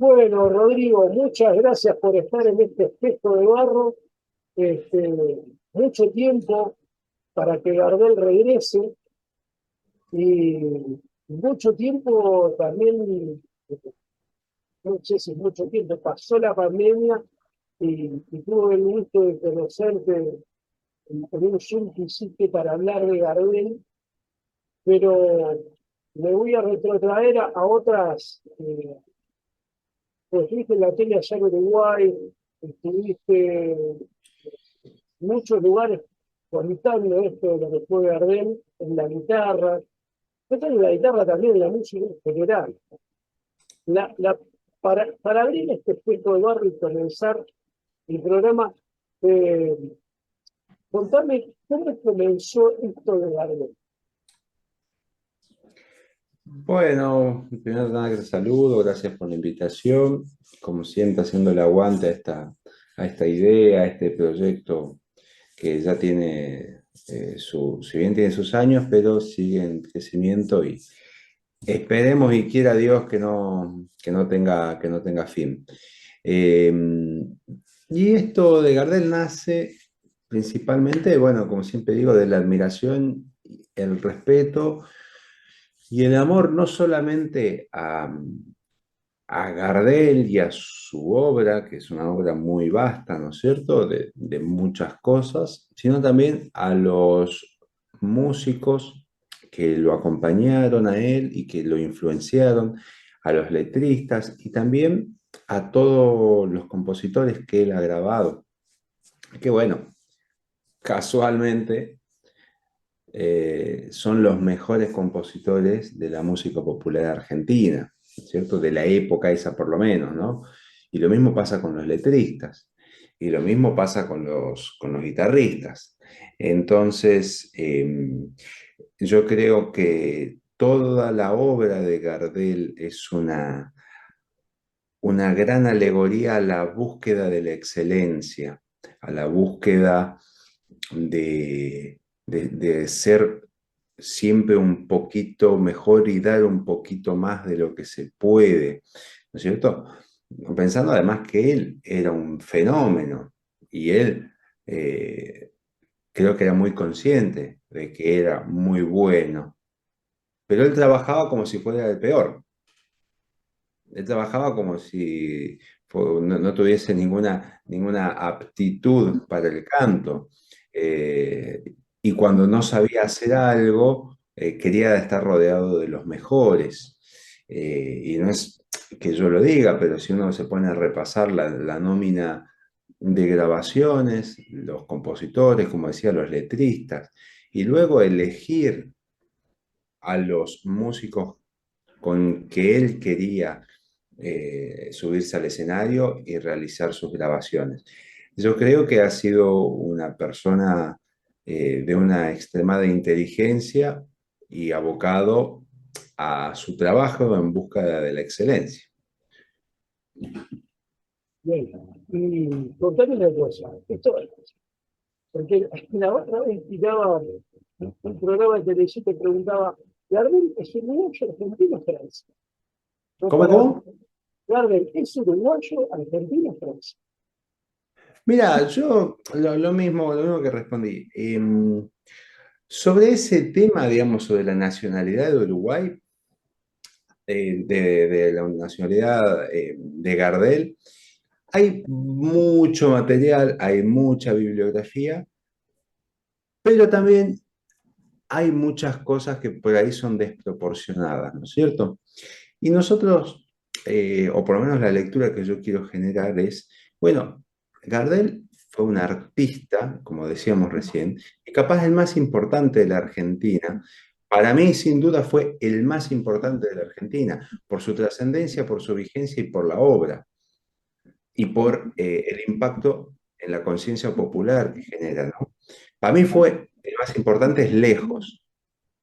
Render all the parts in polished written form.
Bueno, Rodrigo, muchas gracias por estar en este espejo de barro. Este, mucho tiempo para que Gardel regrese y mucho tiempo también, no sé si mucho tiempo, pasó la pandemia y tuve el gusto de conocerte en un Zoom que hiciste para hablar de Gardel, pero me voy a retrotraer a otras. Pues estuviste en la tele allá en Uruguay, estuviste en muchos lugares contando esto de lo que fue Gardel en la guitarra, no solo en la guitarra, también en la música en general. La, la, para abrir este espejo de barro y comenzar el programa, eh, contame cómo comenzó esto de Gardel. Bueno, primero nada que te saludo, gracias por la invitación. Como siempre, haciendo el aguante a esta idea, a este proyecto que ya tiene, si bien tiene sus años, pero sigue en crecimiento y esperemos y quiera Dios que no tenga fin. Eh, y esto de Gardel nace principalmente, bueno, como siempre digo, de la admiración, el respeto y el amor no solamente a Gardel y a su obra, que es una obra muy vasta, ¿no es cierto?, de muchas cosas, sino también a los músicos que lo acompañaron a él y que lo influenciaron, a los letristas y también a todos los compositores que él ha grabado. Que bueno, casualmente son los mejores compositores de la música popular argentina, ¿cierto? De la época esa por lo menos, ¿no? Y lo mismo pasa con los letristas, y lo mismo pasa con los guitarristas. Entonces, yo creo que toda la obra de Gardel es una gran alegoría a la búsqueda de la excelencia, a la búsqueda de ser siempre un poquito mejor y dar un poquito más de lo que se puede, ¿no es cierto? Pensando además que él era un fenómeno y él creo que era muy consciente de que era muy bueno, pero él trabajaba como si fuera el peor. Él trabajaba como si no tuviese ninguna aptitud para el canto. Eh, y cuando no sabía hacer algo, quería estar rodeado de los mejores. Y no es que yo lo diga, pero si uno se pone a repasar la nómina de grabaciones, los compositores, como decía, los letristas, y luego elegir a los músicos con que él quería subirse al escenario y realizar sus grabaciones. Yo creo que ha sido una persona de una extremada inteligencia y abocado a su trabajo en busca de la excelencia. Bien, y contame una cosa, porque la otra vez tiraba un programa de televisión que preguntaba, ¿Gardel es uruguayo, argentino o francés? No ¿Cómo, para, cómo? Gardel es uruguayo, argentino o francés. Mira, yo lo mismo que respondí. Sobre ese tema, digamos, sobre la nacionalidad de Uruguay, de la nacionalidad de Gardel, hay mucho material, hay mucha bibliografía, pero también hay muchas cosas que por ahí son desproporcionadas, ¿no es cierto? Y nosotros, o por lo menos la lectura que yo quiero generar es, bueno, Gardel fue un artista, como decíamos recién, y capaz el más importante de la Argentina. Para mí, sin duda, fue el más importante de la Argentina, por su trascendencia, por su vigencia y por la obra, y por el impacto en la conciencia popular que genera, ¿no? Para mí fue el más importante, es lejos.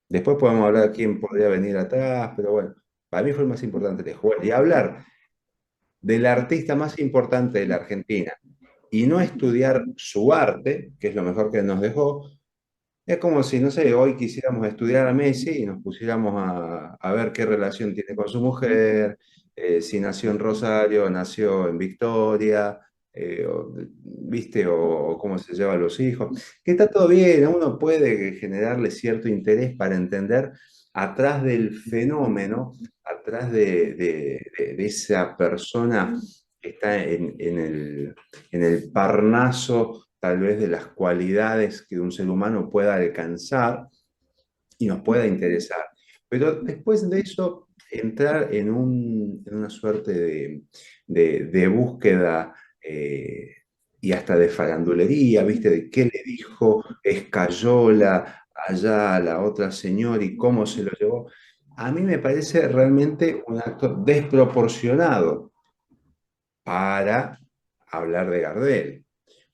Después podemos hablar de quién podría venir atrás, pero bueno, para mí fue el más importante de jugar. Y hablar del artista más importante de la Argentina y no estudiar su arte, que es lo mejor que nos dejó, Es como si, no sé, hoy quisiéramos estudiar a Messi y nos pusiéramos a ver qué relación tiene con su mujer, si nació en Rosario, nació en Victoria, ¿viste? O cómo se lleva a los hijos. Que está todo bien, uno puede generarle cierto interés para entender atrás del fenómeno, atrás de esa persona que está en el Parnaso tal vez de las cualidades que un ser humano pueda alcanzar y nos pueda interesar. Pero después de eso, entrar en una suerte de búsqueda y hasta de farandulería, ¿viste? De qué le dijo Escayola allá a la otra señora y cómo se lo llevó. A mí me parece realmente un acto desproporcionado para hablar de Gardel.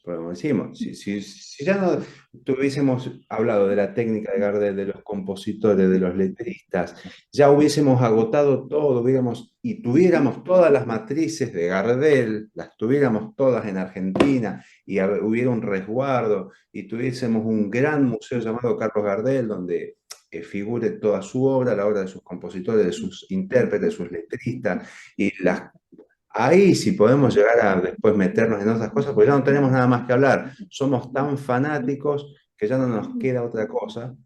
Porque como decimos, si ya no tuviésemos hablado de la técnica de Gardel, de los compositores, de los letristas, ya hubiésemos agotado todo, y tuviéramos todas las matrices de Gardel, las tuviéramos todas en Argentina, y hubiera un resguardo, y tuviésemos un gran museo llamado Carlos Gardel, donde figure toda su obra, la obra de sus compositores, de sus intérpretes, de sus letristas, y las ahí sí podemos llegar a después meternos en otras cosas, porque ya no tenemos nada más que hablar. Somos tan fanáticos que ya no nos queda otra cosa.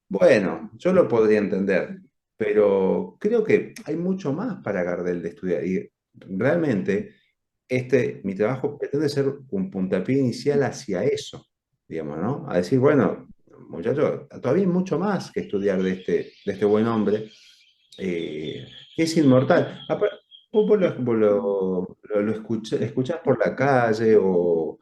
Bueno, yo lo podría entender, pero creo que hay mucho más para Gardel de estudiar. Y realmente, mi trabajo pretende ser un puntapié inicial hacia eso, digamos, ¿no? A decir, bueno, muchachos, todavía hay mucho más que estudiar de este buen hombre que es inmortal. Vos lo escuchás por la calle o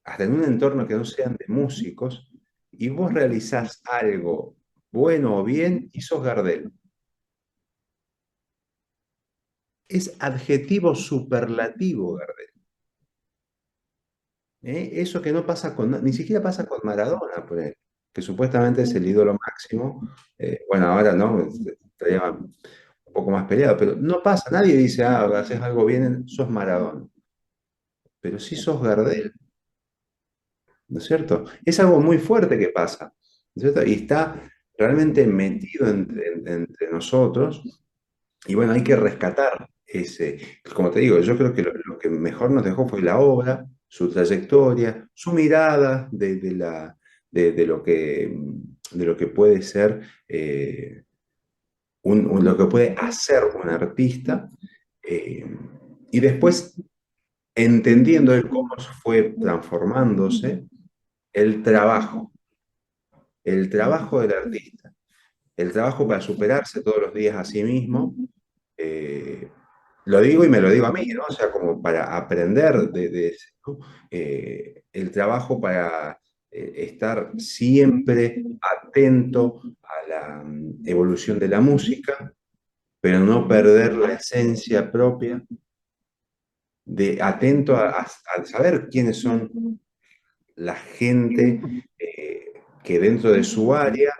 hasta en un entorno que no sean de músicos y vos realizás algo bueno o bien y sos Gardel. Es adjetivo superlativo, Gardel. Eso que no pasa ni siquiera pasa con Maradona, por ejemplo, que supuestamente es el ídolo máximo. Bueno, ahora no, estaría un poco más peleado, pero no pasa, nadie dice, haces algo bien, sos Maradona, pero sí sos Gardel, ¿no es cierto? Es algo muy fuerte que pasa, ¿no es cierto? Y está realmente metido entre nosotros, y bueno, hay que rescatar como te digo, yo creo que lo que mejor nos dejó fue la obra, su trayectoria, su mirada de lo que puede ser, lo que puede hacer un artista, eh, y después entendiendo él cómo fue transformándose el trabajo, el trabajo del artista, el trabajo para superarse todos los días a sí mismo. eh, lo digo y me lo digo a mí, ¿no? O sea, como para aprender de ese, ¿no? El trabajo para estar siempre atento a la evolución de la música, pero no perder la esencia propia, atento a saber quiénes son la gente que dentro de su área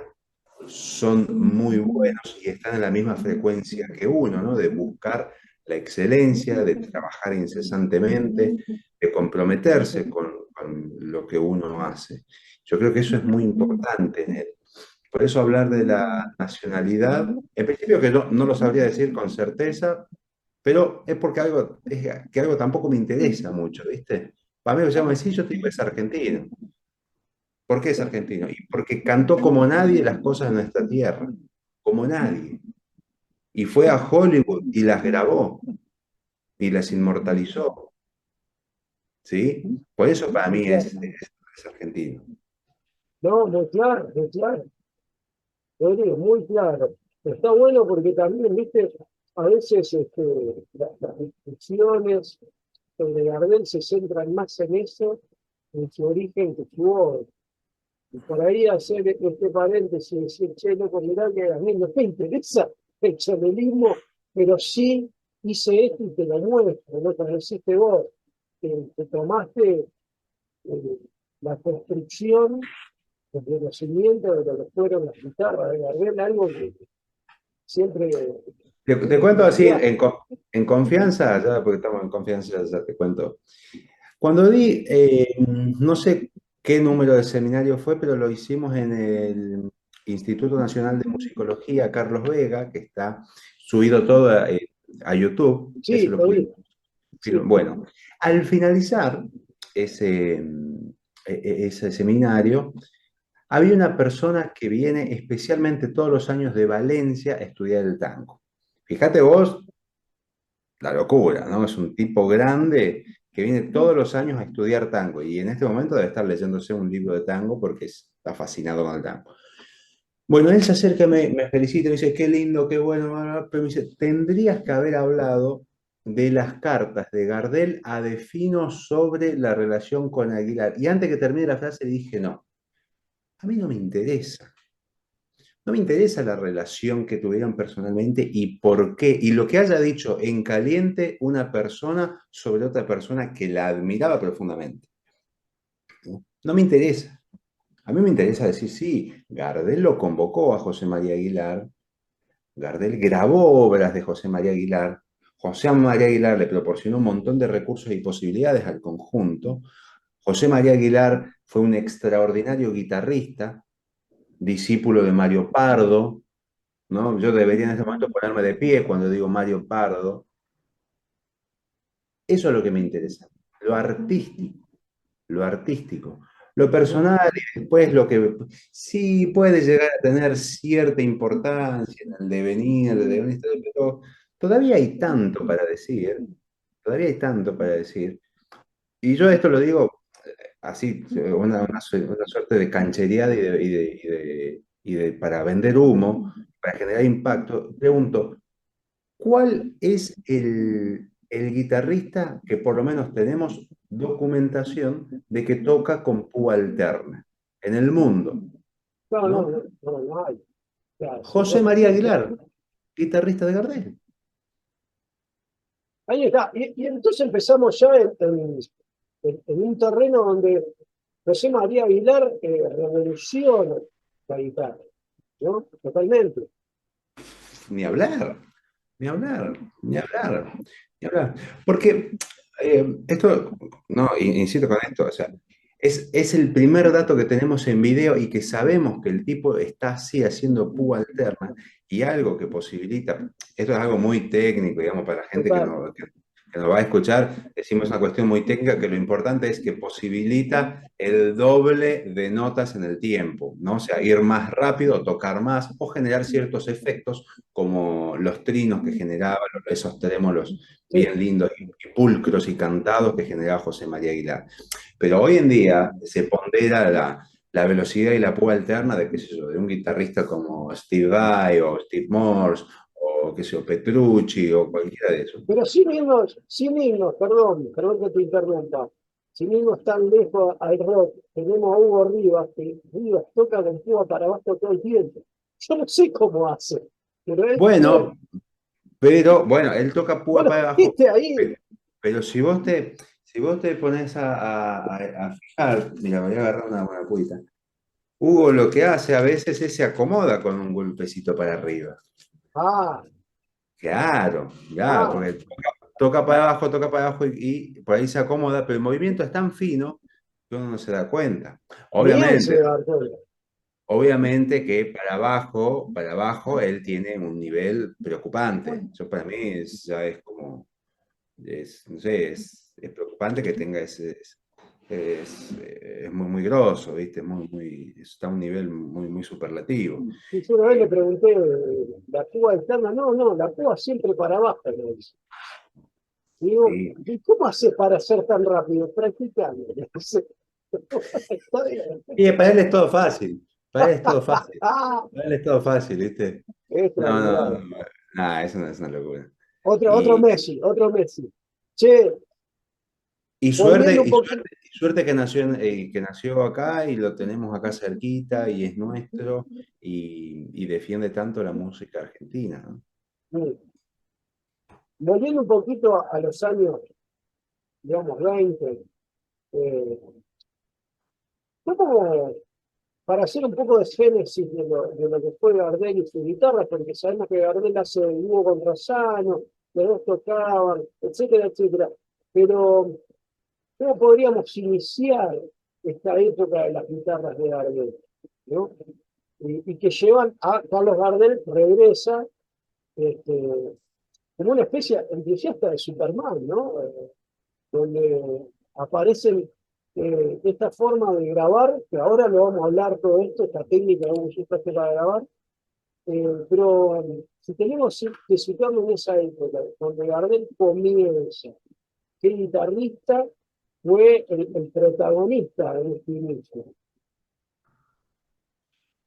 son muy buenos y están en la misma frecuencia que uno, ¿no? De buscar la excelencia, de trabajar incesantemente, de comprometerse con lo que uno hace. Yo creo que eso es muy importante en él. Por eso hablar de la nacionalidad, en principio que no lo sabría decir con certeza, pero es porque algo tampoco me interesa mucho, ¿viste? Para mí me llama decir, yo te digo, es argentino. ¿Por qué es argentino? Y porque cantó como nadie las cosas de nuestra tierra, como nadie. Y fue a Hollywood y las grabó y las inmortalizó, ¿sí? Por eso para mí es argentino. No, muy claro, muy claro. Rodrigo, muy claro. Está bueno porque también, viste, a veces las discusiones sobre Gardel se centran más en eso, en su origen que su obra. Y por ahí hacer este paréntesis y decir, che, loco, mirá que a mí no me interesa el chanelismo, pero sí hice esto y te lo muestro, ¿no? Como hiciste vos, que tomaste eh, la construcción, el conocimiento de lo que fueron las guitarras de Gardel, algo que siempre Te cuento así, en confianza, ya porque estamos en confianza, ya te cuento. Cuando di, no sé qué número de seminario fue, pero lo hicimos en el Instituto Nacional de Musicología Carlos Vega, que está subido todo a YouTube. Eso Sí, lo lo vi. pudimos Sí. Bueno, al finalizar ese seminario, había una persona que viene especialmente todos los años de Valencia a estudiar el tango. Fíjate vos, la locura, ¿no? Es un tipo grande que viene todos los años a estudiar tango y en este momento debe estar leyéndose un libro de tango porque está fascinado con el tango. Bueno, él se acerca, me felicita, me dice, qué lindo, qué bueno, pero me dice, tendrías que haber hablado de las cartas de Gardel a Defino sobre la relación con Aguilar. Y antes que termine la frase dije, no, a mí no me interesa. No me interesa la relación que tuvieron personalmente y por qué, y lo que haya dicho en caliente una persona sobre otra persona que la admiraba profundamente. No, no me interesa. A mí me interesa decir, sí, Gardel lo convocó a José María Aguilar. Gardel grabó obras de José María Aguilar. José María Aguilar le proporcionó un montón de recursos y posibilidades al conjunto. José María Aguilar fue un extraordinario guitarrista, discípulo de Mario Pardo, ¿no? Yo debería en este momento ponerme de pie cuando digo Mario Pardo. Eso es lo que me interesa, lo artístico, lo artístico. Lo personal y después lo que sí puede llegar a tener cierta importancia en el devenir de una historia, pero todavía hay tanto para decir, todavía hay tanto para decir. Y yo esto lo digo así, una suerte de canchereada para vender humo, para generar impacto. Pregunto, ¿cuál es el guitarrista que por lo menos tenemos documentación de que toca con púa alterna en el mundo? No, no, ¿No? no, no, no hay. Claro, si José vos- María Aguilar, guitarrista de Gardel. Ahí está. Y entonces empezamos ya en un terreno donde José María Aguilar revoluciona la guitarra, ¿no? Totalmente. Ni hablar, ni hablar, ni hablar, ni hablar. Porque esto, no, insisto con esto, o sea, es el primer dato que tenemos en video y que sabemos que el tipo está así haciendo púa alterna y algo que posibilita, esto es algo muy técnico, digamos, para la gente Total. que nos va a escuchar, decimos una cuestión muy técnica que lo importante es que posibilita el doble de notas en el tiempo, ¿no? O sea, ir más rápido, tocar más o generar ciertos efectos como los trinos que generaba, esos trémolos Sí. bien lindos y pulcros y cantados que generaba José María Aguilar. Pero hoy en día se pondera la velocidad y la púa alterna de, qué sé yo, de un guitarrista como Steve Vai o Steve Morse o qué sé yo, Petrucci o cualquiera de esos. Pero sin irnos, perdón que te interrumpa, sin irnos tan lejos al rock, tenemos a Hugo Rivas, que Rivas toca con púa para abajo todo el tiempo. Yo no sé cómo hace, pero él, che, Bueno, pero bueno, él toca vos púa lo para abajo, viste ahí. pe- pero si vos te pones a fijar, mira, voy a agarrar una puita. Hugo lo que hace a veces es se acomoda con un golpecito para arriba. Ah, Claro, claro, ah, porque toca para abajo y por ahí se acomoda, pero el movimiento es tan fino que uno no se da cuenta. bien se Obviamente, va Arturo. obviamente que para abajo él tiene un nivel preocupante. Eso para mí ya es como, no sé, es preocupante que tenga es muy, muy grosso, ¿viste? Está a un nivel muy, muy superlativo. Y yo una vez le pregunté, la púa externa, no, no, la púa siempre para abajo, me dice. Digo, Sí. ¿y cómo hace para ser tan rápido? Practicando. Está bien. Y para él es todo fácil, para él es todo fácil, Ah, para él es todo fácil, ¿viste? No, no, extraordinario. no, no, eso no es una locura. Otro Y, Messi, otro Messi. Che, y volviendo suerte, un y poquito. suerte, y suerte que nació acá y lo tenemos acá cerquita y es nuestro y defiende tanto la música argentina, ¿no? Volviendo un poquito a los años, digamos, 20, eh, ¿cómo, para hacer un poco de génesis de lo que fue Gardel y su guitarra, porque sabemos que Gardel hace dúo con Rosano, los dos tocaban, etcétera, etcétera. Pero, ¿cómo podríamos iniciar esta época de las guitarras de Gardel, ¿no? Y que llevan a Carlos Gardel, regresa este, como una especie entusiasta de Superman, ¿no? Donde aparecen esta forma de grabar, que ahora lo vamos a hablar todo esto, esta técnica que vamos a usar para grabar, pero si tenemos que situarnos en esa época, donde Gardel comienza, qué guitarrista fue el protagonista de este inicio.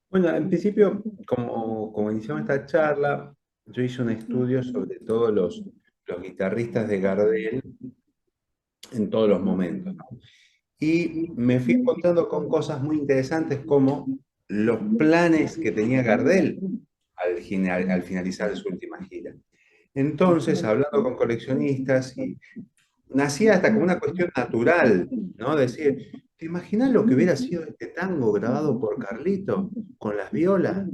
Bueno, en principio, como iniciamos esta charla, yo hice un estudio sobre todos los guitarristas de Gardel en todos los momentos, ¿no? Y me fui encontrando con cosas muy interesantes como los planes que tenía Gardel al finalizar su última gira. Entonces, hablando con coleccionistas, y nacía hasta como una cuestión natural, ¿no? Decir, ¿te imaginas lo que hubiera sido este tango grabado por Carlito con las violas?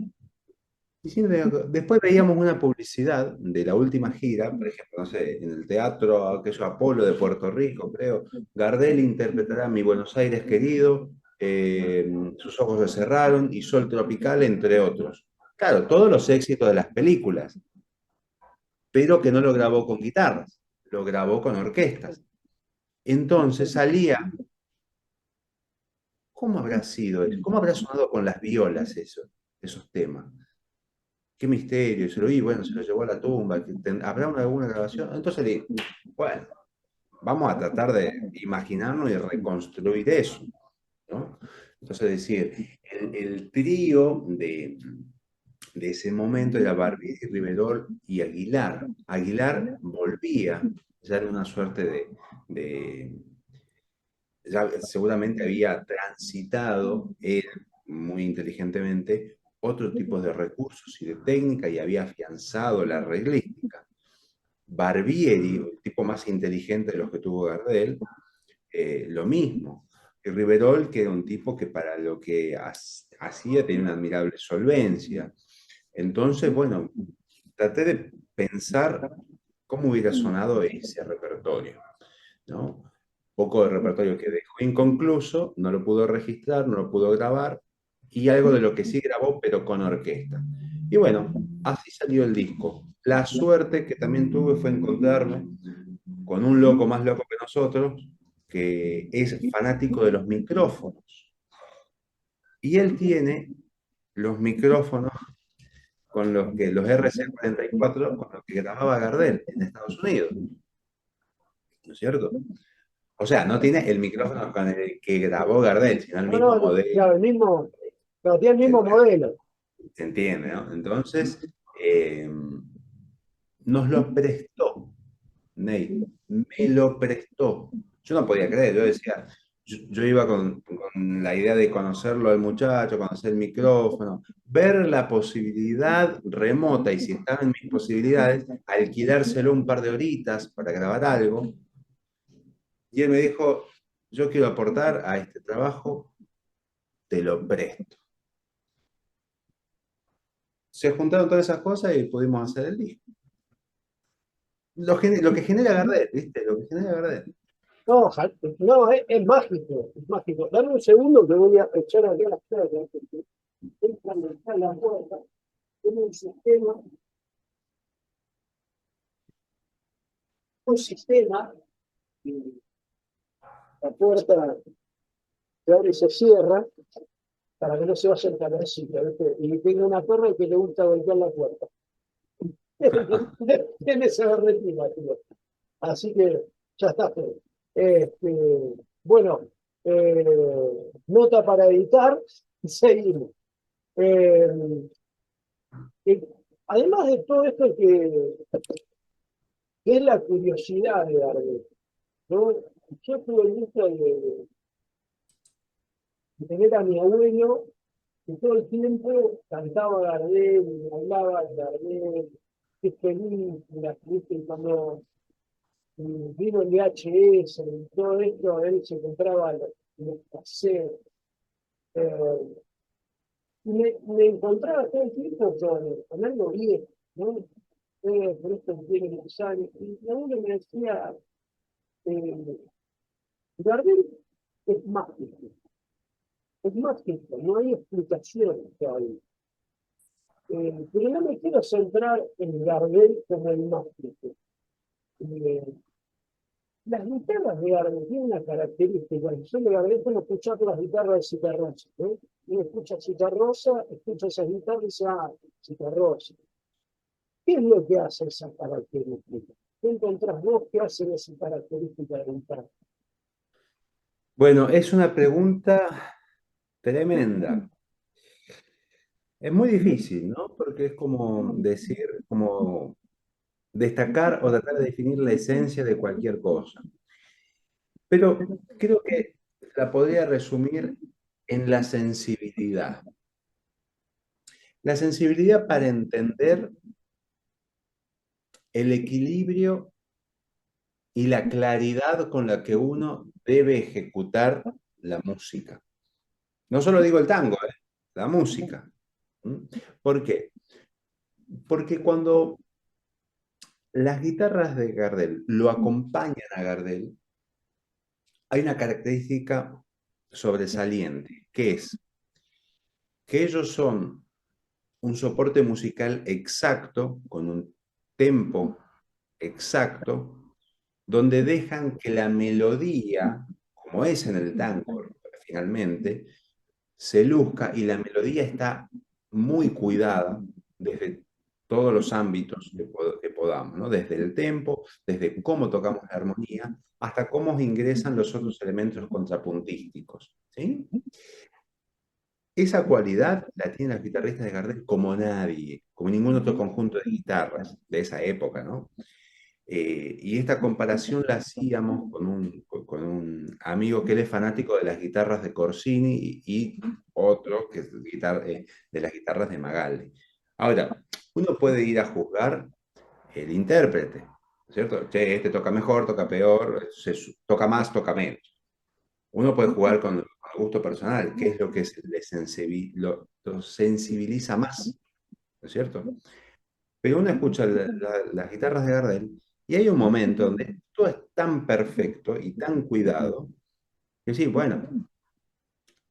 Después veíamos una publicidad de la última gira, por ejemplo, no sé, en el teatro aquello Apolo de Puerto Rico, creo. Gardel interpretará Mi Buenos Aires querido, Sus ojos se cerraron y Sol tropical, entre otros. Claro, todos los éxitos de las películas, pero que no lo grabó con guitarras, lo grabó con orquestas. Entonces salía, ¿cómo habrá sido eso? ¿Cómo habrá sonado con las violas eso, esos temas? Qué misterio, y se lo vi, bueno, se lo llevó a la tumba, ¿habrá alguna grabación? Entonces le dije, bueno, vamos a tratar de imaginarnos y reconstruir eso, ¿no? Entonces decir, el trío de ese momento era Barbieri, Riverol y Aguilar. Aguilar volvía, ya era una suerte de ya seguramente había transitado él muy inteligentemente otro tipo de recursos y de técnica y había afianzado la arreglística. Barbieri, el tipo más inteligente de los que tuvo Gardel, lo mismo. Y Riverol, que era un tipo que para lo que hacía tenía una admirable solvencia. Entonces, bueno, traté de pensar cómo hubiera sonado ese repertorio, ¿no? Poco de repertorio que dejó inconcluso, no lo pudo registrar, no lo pudo grabar, y algo de lo que sí grabó, pero con orquesta. Y bueno, así salió el disco. La suerte que también tuve fue encontrarme con un loco más loco que nosotros, que es fanático de los micrófonos. Y él tiene los micrófonos con los que los RC-44 con los que grababa Gardel en Estados Unidos, ¿no es cierto? O sea, no tiene el micrófono con el que grabó Gardel, sino el No, mismo no, modelo. claro, el mismo, pero tiene el ¿Se mismo modelo. se entiende, no? Entonces, nos lo prestó, Nate, me lo prestó. Yo no podía creer, yo decía, yo iba con la idea de conocerlo al muchacho, conocer el micrófono, ver la posibilidad remota, y si estaba en mis posibilidades, alquilárselo un par de horitas para grabar algo. Y él me dijo, yo quiero aportar a este trabajo, te lo presto. Se juntaron todas esas cosas y pudimos hacer el disco. Lo que genera Gardel, ¿viste? Lo que genera Gardel. No, no, es mágico, es mágico. Dame un segundo que voy a echar aquí a las perras, porque entran de acá a la puerta, tiene un sistema, y la puerta se abre y se cierra para que no se vaya a encarecita, ¿viste? Y tengo una perra que le gusta golpear la puerta. Tiene ese berretín, tío. Así que ya está. Este, bueno, nota para editar, seguimos. Eh, eh, además de todo esto que es la curiosidad de Gardel, ¿no? Yo tuve el gusto de tener a mi abuelo que todo el tiempo cantaba Gardel, y hablaba de Gardel, qué películas, ¿viste? Y cuando vino el VHS y todo esto, él se compraba los cassettes. Eh, y me encontraba todo el tiempo con algo viejo, ¿no? Por esto tiene muchos años. Y mi abuelo me decía, eh, Gardel es mágico. es mágico, no hay explicación todavía. Pero no me quiero centrar en Gardel como el mágico. Eh, las guitarras de Gardel tienen una característica. Yo de Gardel es como escuchar las guitarras de Citarrosa, ¿no? Uno escucha Citarrosa, escucha esas guitarras y dice, ah, Citarrosa. ¿Qué es lo que hace esa característica? ¿Qué encontrás vos que hace esa característica de guitarra? Bueno, es una pregunta tremenda. Es muy difícil, ¿no? Porque es como decir, como destacar o tratar de definir la esencia de cualquier cosa. Pero creo que la podría resumir en la sensibilidad. La sensibilidad para entender el equilibrio y la claridad con la que uno debe ejecutar la música. No solo digo el tango, la música. ¿Mm? ¿Por qué? Porque cuando las guitarras de Gardel lo acompañan a Gardel, hay una característica sobresaliente, que es que ellos son un soporte musical exacto, con un tempo exacto, donde dejan que la melodía, como es en el tango finalmente, se luzca y la melodía está muy cuidada desde todos los ámbitos que podamos, ¿no? Desde el tempo, desde cómo tocamos la armonía, hasta cómo ingresan los otros elementos contrapuntísticos, ¿sí? Esa cualidad la tienen las guitarristas de Gardel como nadie, como ningún otro conjunto de guitarras de esa época, ¿no? Y esta comparación la hacíamos con un amigo que él es fanático de las guitarras de Corsini y otro que es de las guitarras de Magaldi. Ahora, uno puede ir a juzgar el intérprete, ¿cierto? Che, este toca mejor, toca peor, toca más, toca menos. Uno puede jugar con el gusto personal, qué es lo que lo sensibiliza más, ¿no es cierto? Pero uno escucha las guitarras de Gardel y hay un momento donde todo es tan perfecto y tan cuidado que sí, bueno,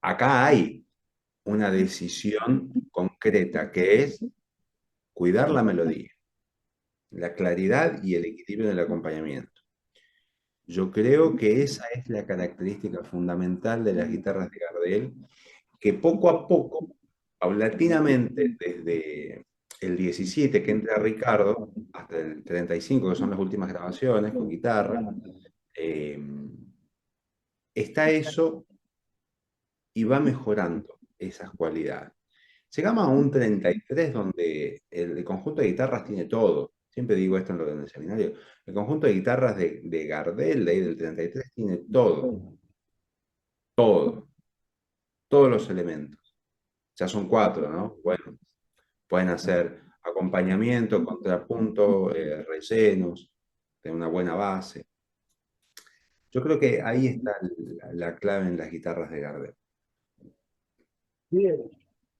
acá hay una decisión concreta que es cuidar la melodía, la claridad y el equilibrio del acompañamiento. Yo creo que esa es la característica fundamental de las guitarras de Gardel, que poco a poco, paulatinamente, desde el 17 que entra Ricardo, hasta el 35, que son las últimas grabaciones con guitarra, eh, está eso y va mejorando esas cualidades. Llegamos a un 33 donde el conjunto de guitarras tiene todo. Siempre digo esto en el seminario. El conjunto de guitarras de Gardel, de ahí del 33, tiene todo, todo, todos los elementos. Ya son cuatro, ¿no? Bueno, pueden hacer acompañamiento, contrapunto, rellenos, de una buena base. Yo creo que ahí está la clave en las guitarras de Gardel. Bien.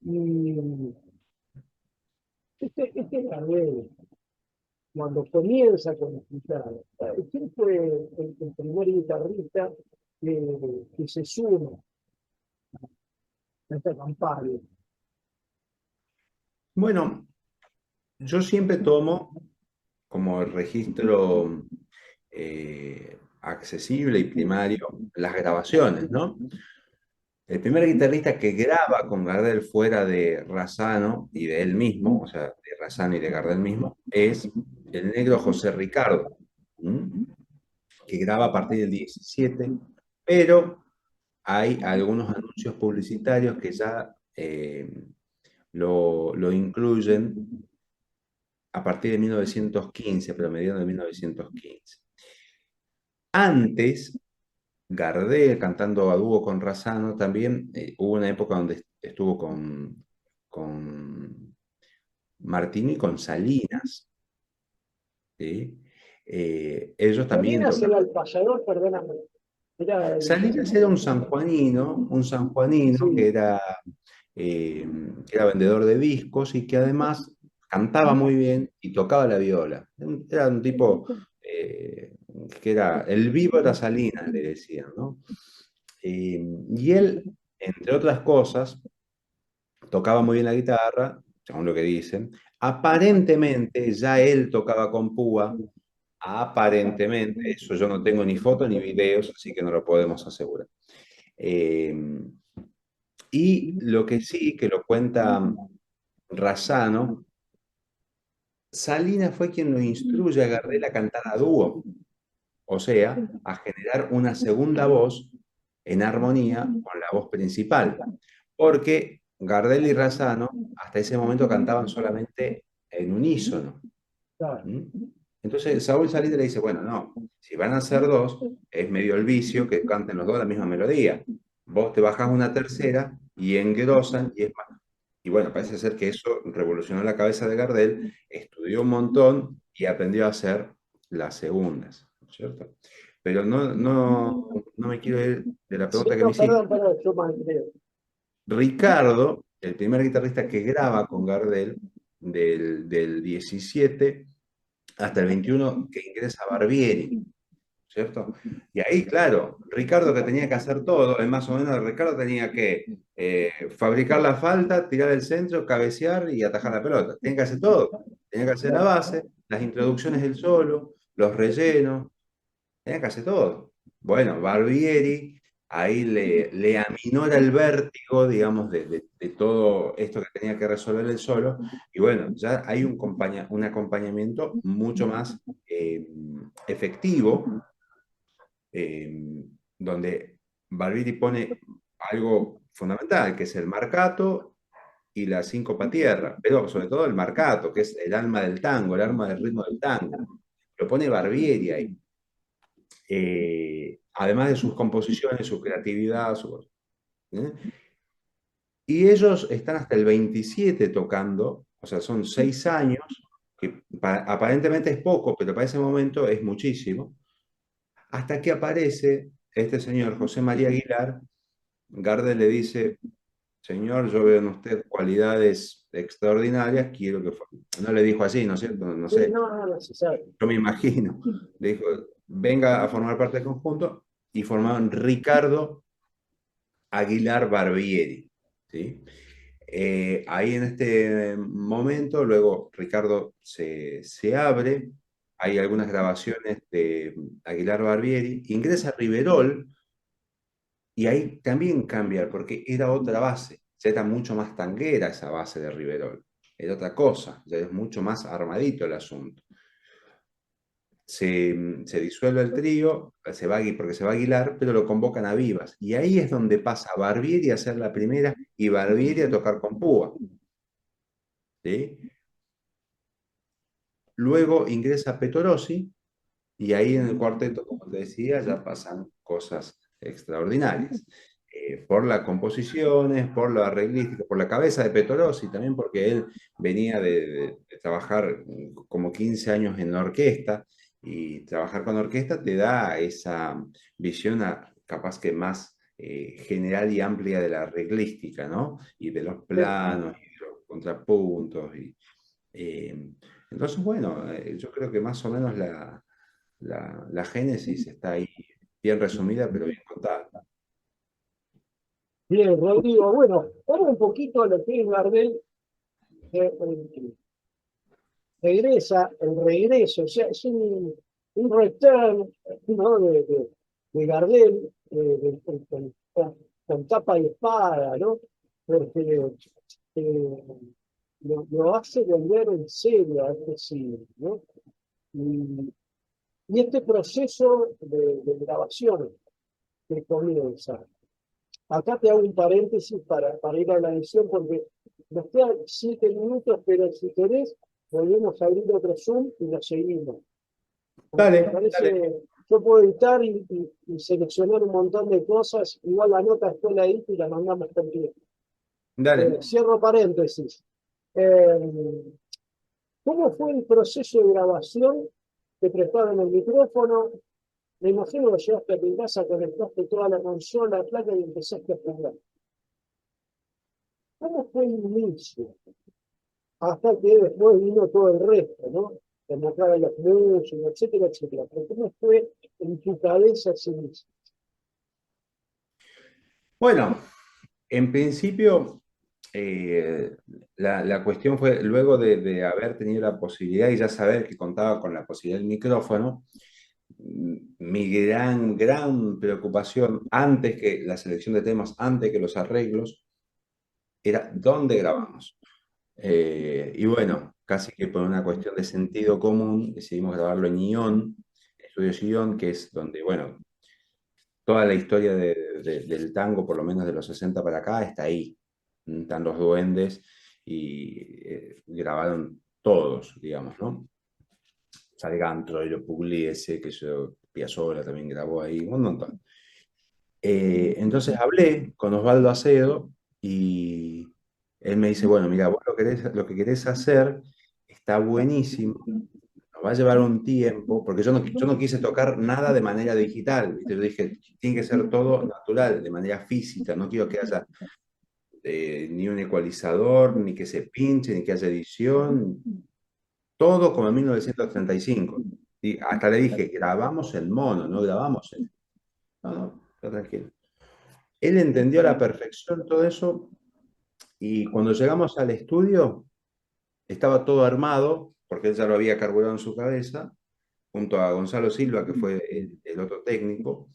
Y este Gardel, cuando comienza con la guitarra, ¿quién fue el primer guitarrista que se suma a esta campaña? Bueno, yo siempre tomo como registro accesible y primario las grabaciones, ¿no? El primer guitarrista que graba con Gardel fuera de Razzano y de él mismo, o sea, de Razzano y de Gardel mismo, es el negro José Ricardo, ¿m? Que graba a partir del 17, pero hay algunos anuncios publicitarios que ya lo incluyen a partir de 1915, pero mediados de 1915. Antes, Gardel cantando a dúo con Razzano también, hubo una época donde estuvo con Martini y con Salinas, ¿sí? Ellos también Salinas tocaban. era el payador, perdóname. Era Salinas era un sanjuanino sí, que era vendedor de discos y que además cantaba muy bien y tocaba la viola. Era un tipo que era, el vivo era Salinas, le decían, ¿no? Y él entre otras cosas, tocaba muy bien la guitarra, según lo que dicen. Aparentemente ya él tocaba con púa, aparentemente, eso yo no tengo ni fotos ni videos, así que no lo podemos asegurar. Eh, y lo que sí, que lo cuenta Razzano, Salinas fue quien lo instruye a Gardel a cantar a dúo, o sea, a generar una segunda voz en armonía con la voz principal, porque Gardel y Razzano hasta ese momento cantaban solamente en unísono. Claro. ¿Mm? Entonces Saúl Salinas le dice, bueno, no, si van a ser dos, es medio el vicio que canten los dos la misma melodía. Vos te bajás una tercera y engrosan y es más. Y bueno, parece ser que eso revolucionó la cabeza de Gardel, estudió un montón y aprendió a hacer las segundas, ¿no es cierto? Pero no me quiero ir de la Sí, pregunta que me no, hiciste. perdón, yo mal creo. Ricardo, el primer guitarrista que graba con Gardel, del 17 hasta el 21 que ingresa Barbieri, ¿cierto? Y ahí, claro, Ricardo que tenía que hacer todo, más o menos Ricardo tenía que fabricar la falta, tirar el centro, cabecear y atajar la pelota. Tenía que hacer todo. Tenía que hacer la base, las introducciones del solo, los rellenos, tenía que hacer todo. Bueno, Barbieri ahí le aminora el vértigo, digamos, de todo esto que tenía que resolver el solo. Y bueno, ya hay un acompañamiento mucho más efectivo, eh, donde Barbieri pone algo fundamental, que es el marcato y la síncopa tierra, pero sobre todo el marcato, que es el alma del tango, el alma del ritmo del tango. Lo pone Barbieri ahí. Además de sus composiciones, su creatividad, ¿eh? Y ellos están hasta el 27 tocando, o sea, son 6 años, que aparentemente es poco, pero para ese momento es muchísimo, hasta que aparece este señor José María Aguilar. Gardel le dice, señor, yo veo en usted cualidades extraordinarias, quiero que... No le dijo así, ¿no es cierto? No Sí, sé, no, no, no se sabe. yo me imagino. Le dijo, venga a formar parte del conjunto, y formaron Ricardo Aguilar Barbieri, ¿sí? Ahí en este momento, luego Ricardo se abre, hay algunas grabaciones de Aguilar Barbieri, ingresa Riverol y ahí también cambia, porque era otra base, ya era mucho más tanguera esa base de Riverol, era otra cosa, ya es mucho más armadito el asunto. Se disuelve el trío, porque se va a Aguilar, pero lo convocan a Vivas. Y ahí es donde pasa Barbieri a ser la primera y Barbieri a tocar con Púa. ¿Sí? Luego ingresa Petorossi y ahí en el cuarteto, como te decía, ya pasan cosas extraordinarias. Por las composiciones, por lo arreglístico, por la cabeza de Petorossi, también porque él venía de trabajar como 15 años en la orquesta, y trabajar con orquesta te da esa visión capaz que más general y amplia de la arreglística, ¿no? Y de los planos, y de los contrapuntos. Eh, entonces, bueno, yo creo que más o menos la génesis está ahí bien resumida, pero bien contada. Bien, Rodrigo, bueno, vamos un poquito a lo que es Gardel, eh, regresa, el regreso, o sea, es un return, ¿no? De Gardel, con tapa y espada, ¿no? Porque eh, lo hace volver en serio a este cine, ¿no? Y, y este proceso de grabación que comienza. Acá te hago un paréntesis para ir a la edición porque nos quedan 7 minutos, pero si querés, volvemos a abrir otro Zoom y lo seguimos. Porque me Dale, dale, parece, yo puedo editar y seleccionar un montón de cosas, igual la nota después la edito y la mandamos también. dale. Cierro paréntesis. Eh, ¿Cómo fue el proceso de grabación? Te prestaron el micrófono, me imagino que llegaste a tu casa, conectaste toda la consola, la placa y empezaste a jugar. ¿Cómo fue el inicio? Hasta que después vino todo el resto, ¿no? Demostrar a los músicos, etcétera, etcétera. Pero ¿cómo fue en tu cabeza ese inicio? Bueno, En principio, la cuestión fue, luego de haber tenido la posibilidad y ya saber que contaba con la posibilidad del micrófono, mi gran preocupación antes que la selección de temas, antes que los arreglos, era dónde grabamos. Y bueno, casi que por una cuestión de sentido común, decidimos grabarlo en Ion, Estudio Ion, que es donde, bueno, toda la historia del tango, por lo menos de los 60 para acá, está ahí. Están los duendes y grabaron todos, digamos, ¿no? Sargantro, Troilo Pugliese, que yo, Piazzolla también grabó ahí, un montón. Entonces hablé con Osvaldo Acedo y él me dice, bueno, mira, vos lo que querés hacer está buenísimo, nos va a llevar un tiempo, porque yo no quise tocar nada de manera digital, ¿viste? Yo dije, tiene que ser todo natural, de manera física, no quiero que haya ni un ecualizador, ni que se pinche, ni que haya edición, todo como en 1935. Y hasta le dije, grabamos en mono, no grabamos en... No, no, está tranquilo. Él entendió a la perfección todo eso y cuando llegamos al estudio estaba todo armado, porque él ya lo había carburado en su cabeza, junto a Gonzalo Silva, que fue el otro técnico,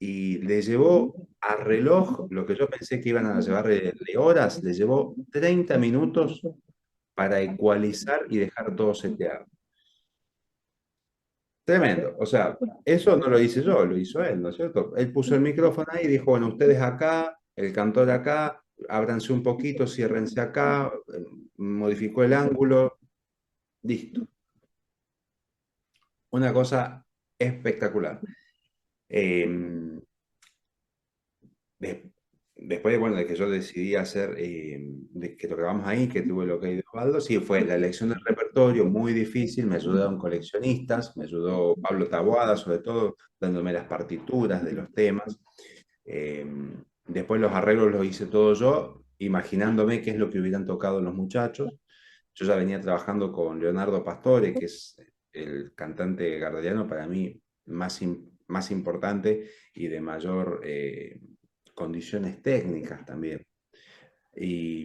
y le llevó a reloj lo que yo pensé que iban a llevar de horas, le llevó 30 minutos para ecualizar y dejar todo seteado. Tremendo. O sea, eso no lo hice yo, lo hizo él, ¿no es cierto? Él puso el micrófono ahí y dijo, bueno, ustedes acá, el cantor acá, ábranse un poquito, ciérrense acá, modificó el ángulo, listo. Una cosa espectacular. Eh, de- Después, bueno, de que yo decidí hacer, de que lo grabamos ahí, que tuve lo que de Osvaldo, sí, fue la elección del repertorio muy difícil, me ayudaron coleccionistas, me ayudó Pablo Taboada, sobre todo, dándome las partituras de los temas. Eh, Después los arreglos los hice todo yo, imaginándome qué es lo que hubieran tocado los muchachos. Yo ya venía trabajando con Leonardo Pastore, que es el cantante gardeliano para mí más importante y de mayor condiciones técnicas también. Y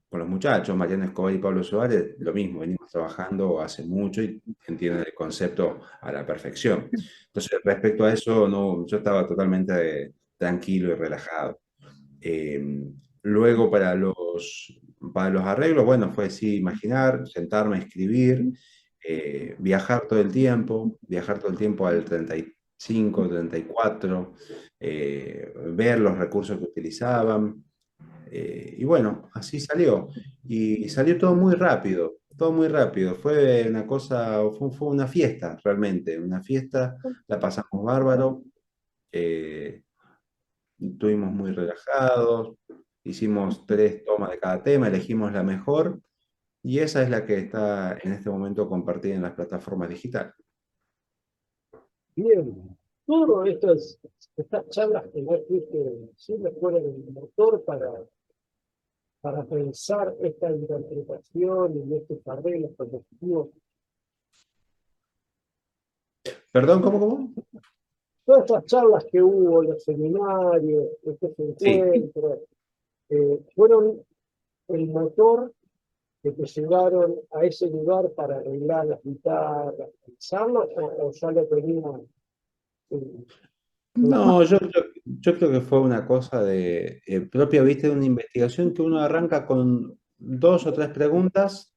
con los muchachos, Mariano Escobar y Pablo Suárez, lo mismo, venimos trabajando hace mucho y entienden el concepto a la perfección. Entonces, respecto a eso, no, yo estaba totalmente tranquilo y relajado. Eh, Luego, para los arreglos, bueno, fue así, imaginar, sentarme a escribir, viajar todo el tiempo al 35, 34, ver los recursos que utilizaban. Y bueno, así salió. Y salió todo muy rápido, todo muy rápido. Fue una cosa, fue una fiesta realmente, una fiesta, la pasamos bárbaro. eh, Estuvimos muy relajados, hicimos 3 tomas de cada tema, elegimos la mejor y esa es la que está en este momento compartida en las plataformas digitales. Bien, todo estas charlas que vos fuiste siempre fueron el motor para pensar esta interpretación y estos arreglos compositivos. Perdón, ¿cómo? Todas estas charlas que hubo, los seminarios, estos Sí. encuentros, fueron el motor que te llevaron a ese lugar para arreglar las guitarras, pensarlo, o ya lo tenían. eh, No, yo creo que fue una cosa de propia, viste, de una investigación que uno arranca con 2 o 3 preguntas,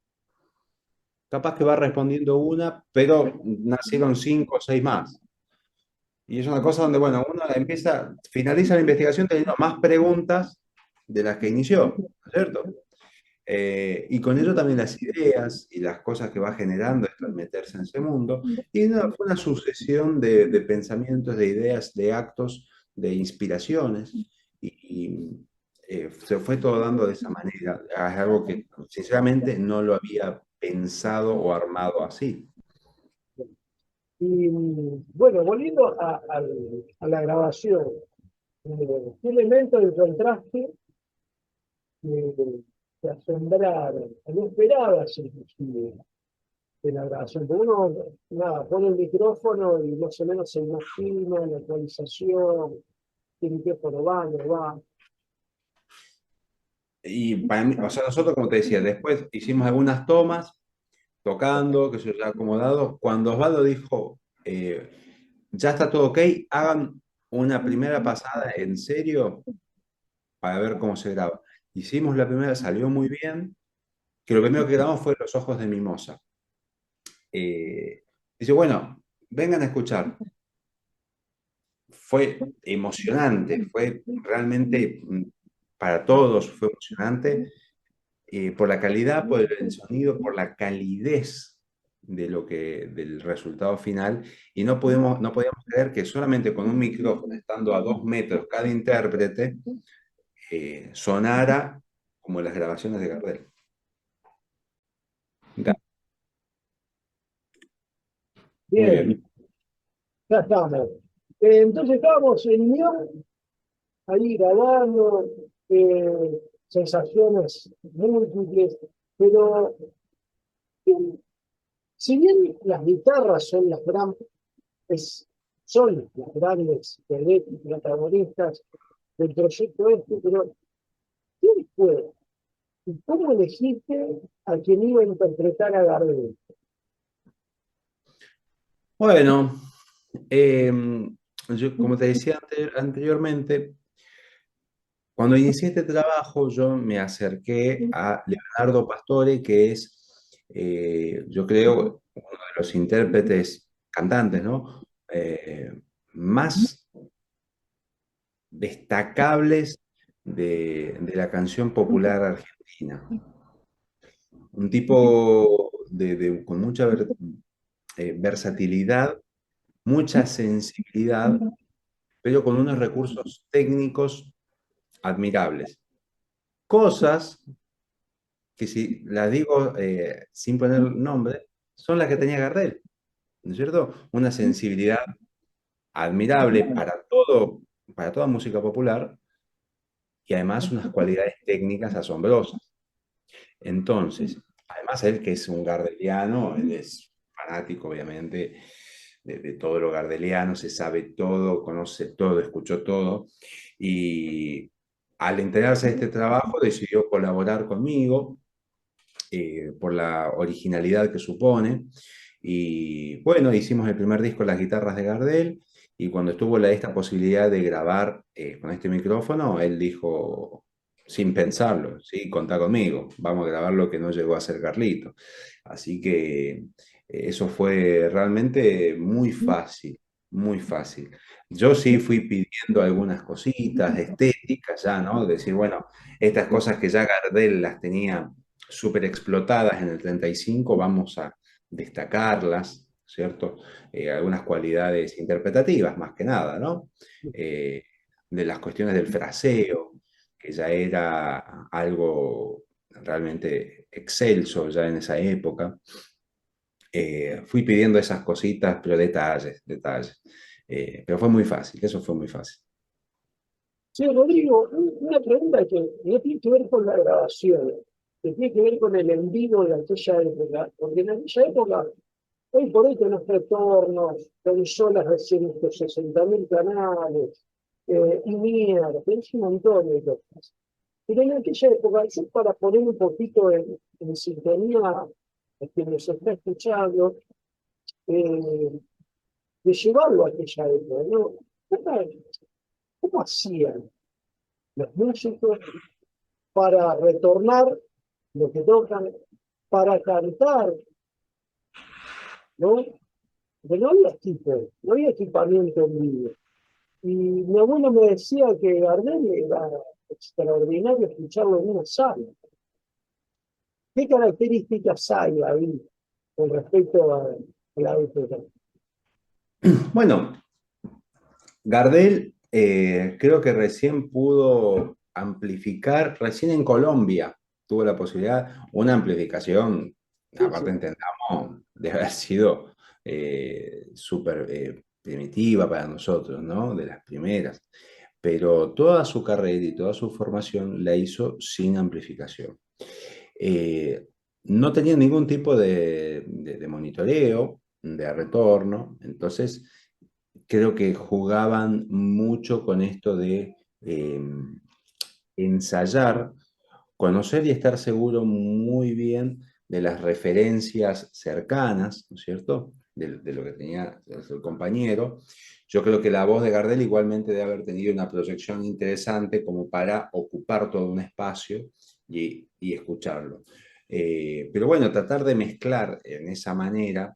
capaz que va respondiendo una, pero nacieron 5 o 6 más. Y es una cosa donde, bueno, uno finaliza la investigación teniendo más preguntas de las que inició, ¿no es cierto? Y con ello también las ideas y las cosas que va generando al meterse en ese mundo. Y no, fue una sucesión de pensamientos, de ideas, de actos, de inspiraciones. Se fue todo dando de esa manera. Es algo que sinceramente no lo había pensado o armado así. y bueno, volviendo a la grabación, ¿qué elementos encontraste que te asombraron? No esperabas inclusive de la grabación. Porque uno, nada, pone el micrófono y más o menos se imagina la actualización, qué micrófono va, no va. y para mí, o sea, nosotros, como te decía, después hicimos algunas tomas, tocando, que yo ya acomodado. Cuando Osvaldo dijo, ya está todo ok, hagan una primera pasada en serio para ver cómo se graba. Hicimos la primera, salió muy bien, que lo primero que grabamos fue Los ojos de Mimosa. Eh, Dice, bueno, vengan a escuchar. Fue emocionante, fue realmente para todos, fue emocionante por la calidad, por el sonido, por la calidez del resultado final. Y no podíamos creer que solamente con un micrófono, estando a 2 metros cada intérprete, sonara como las grabaciones de Gardel. Muy Bien, bien. ya estamos. Entonces estábamos en Unión, ahí grabando, sensaciones múltiples, pero si bien las guitarras son son las grandes protagonistas del proyecto este, pero ¿quién fue? ¿Y cómo elegiste a quien iba a interpretar a Gardel? Bueno, eh, yo, como te decía anteriormente, cuando inicié este trabajo, yo me acerqué a Leonardo Pastore, que es, yo creo, uno de los intérpretes, cantantes, ¿no? Más destacables de la canción popular argentina. Un tipo con mucha versatilidad, mucha sensibilidad, pero con unos recursos técnicos admirables. Cosas que si las digo sin poner nombre, son las que tenía Gardel, ¿no es cierto? Una sensibilidad admirable para todo, para toda música popular y además unas cualidades técnicas asombrosas. Entonces, además él que es un gardeliano, él es fanático obviamente de todo lo gardeliano, se sabe todo, conoce todo, escuchó todo y al enterarse de este trabajo decidió colaborar conmigo por la originalidad que supone. Y bueno, hicimos el primer disco, Las guitarras de Gardel, y cuando estuvo esta posibilidad de grabar con este micrófono, él dijo, sin pensarlo, ¿sí? Contá conmigo, vamos a grabar lo que no llegó a ser Carlito. Así que eso fue realmente muy fácil, muy fácil. Yo sí fui pidiendo algunas cositas estéticas ya, ¿no? Decir, bueno, estas cosas que ya Gardel las tenía súper explotadas en el 35, vamos a destacarlas, ¿cierto? Algunas cualidades interpretativas, más que nada, ¿no? Eh, de las cuestiones del fraseo, que ya era algo realmente excelso ya en esa época. Fui pidiendo esas cositas, pero detalles, detalles. Pero fue muy fácil, eso fue muy fácil. Sí, Rodrigo, una pregunta que no tiene que ver con la grabación, que tiene que ver con el envío de aquella época, porque en aquella época, hoy por hoy tenés retornos, consolas de 160.000 canales, y mierda, tenés un montón de cosas. Pero en aquella época, yo para poner un poquito en sintonía a quien nos está escuchando, eh, de llevarlo a aquella época, ¿no? ¿Cómo, cómo hacían los músicos para retornar lo que tocan, para cantar, ¿no? Porque no había equipo, no había equipamiento en vivo. Y mi abuelo me decía que Gardel era extraordinario escucharlo en una sala. ¿Qué características hay ahí con respecto a la época? Bueno, Gardel creo que recién pudo amplificar, recién en Colombia tuvo la posibilidad, una amplificación, Sí, sí. aparte entendamos, de haber sido súper primitiva para nosotros, ¿no? De las primeras. Pero toda su carrera y toda su formación la hizo sin amplificación. Eh, no tenía ningún tipo de monitoreo, de retorno, entonces creo que jugaban mucho con esto de ensayar conocer y estar seguro muy bien de las referencias cercanas, ¿no es cierto?, de lo que tenía el compañero. Yo creo que la voz de Gardel igualmente debe haber tenido una proyección interesante como para ocupar todo un espacio y escucharlo. Pero bueno, tratar de mezclar en esa manera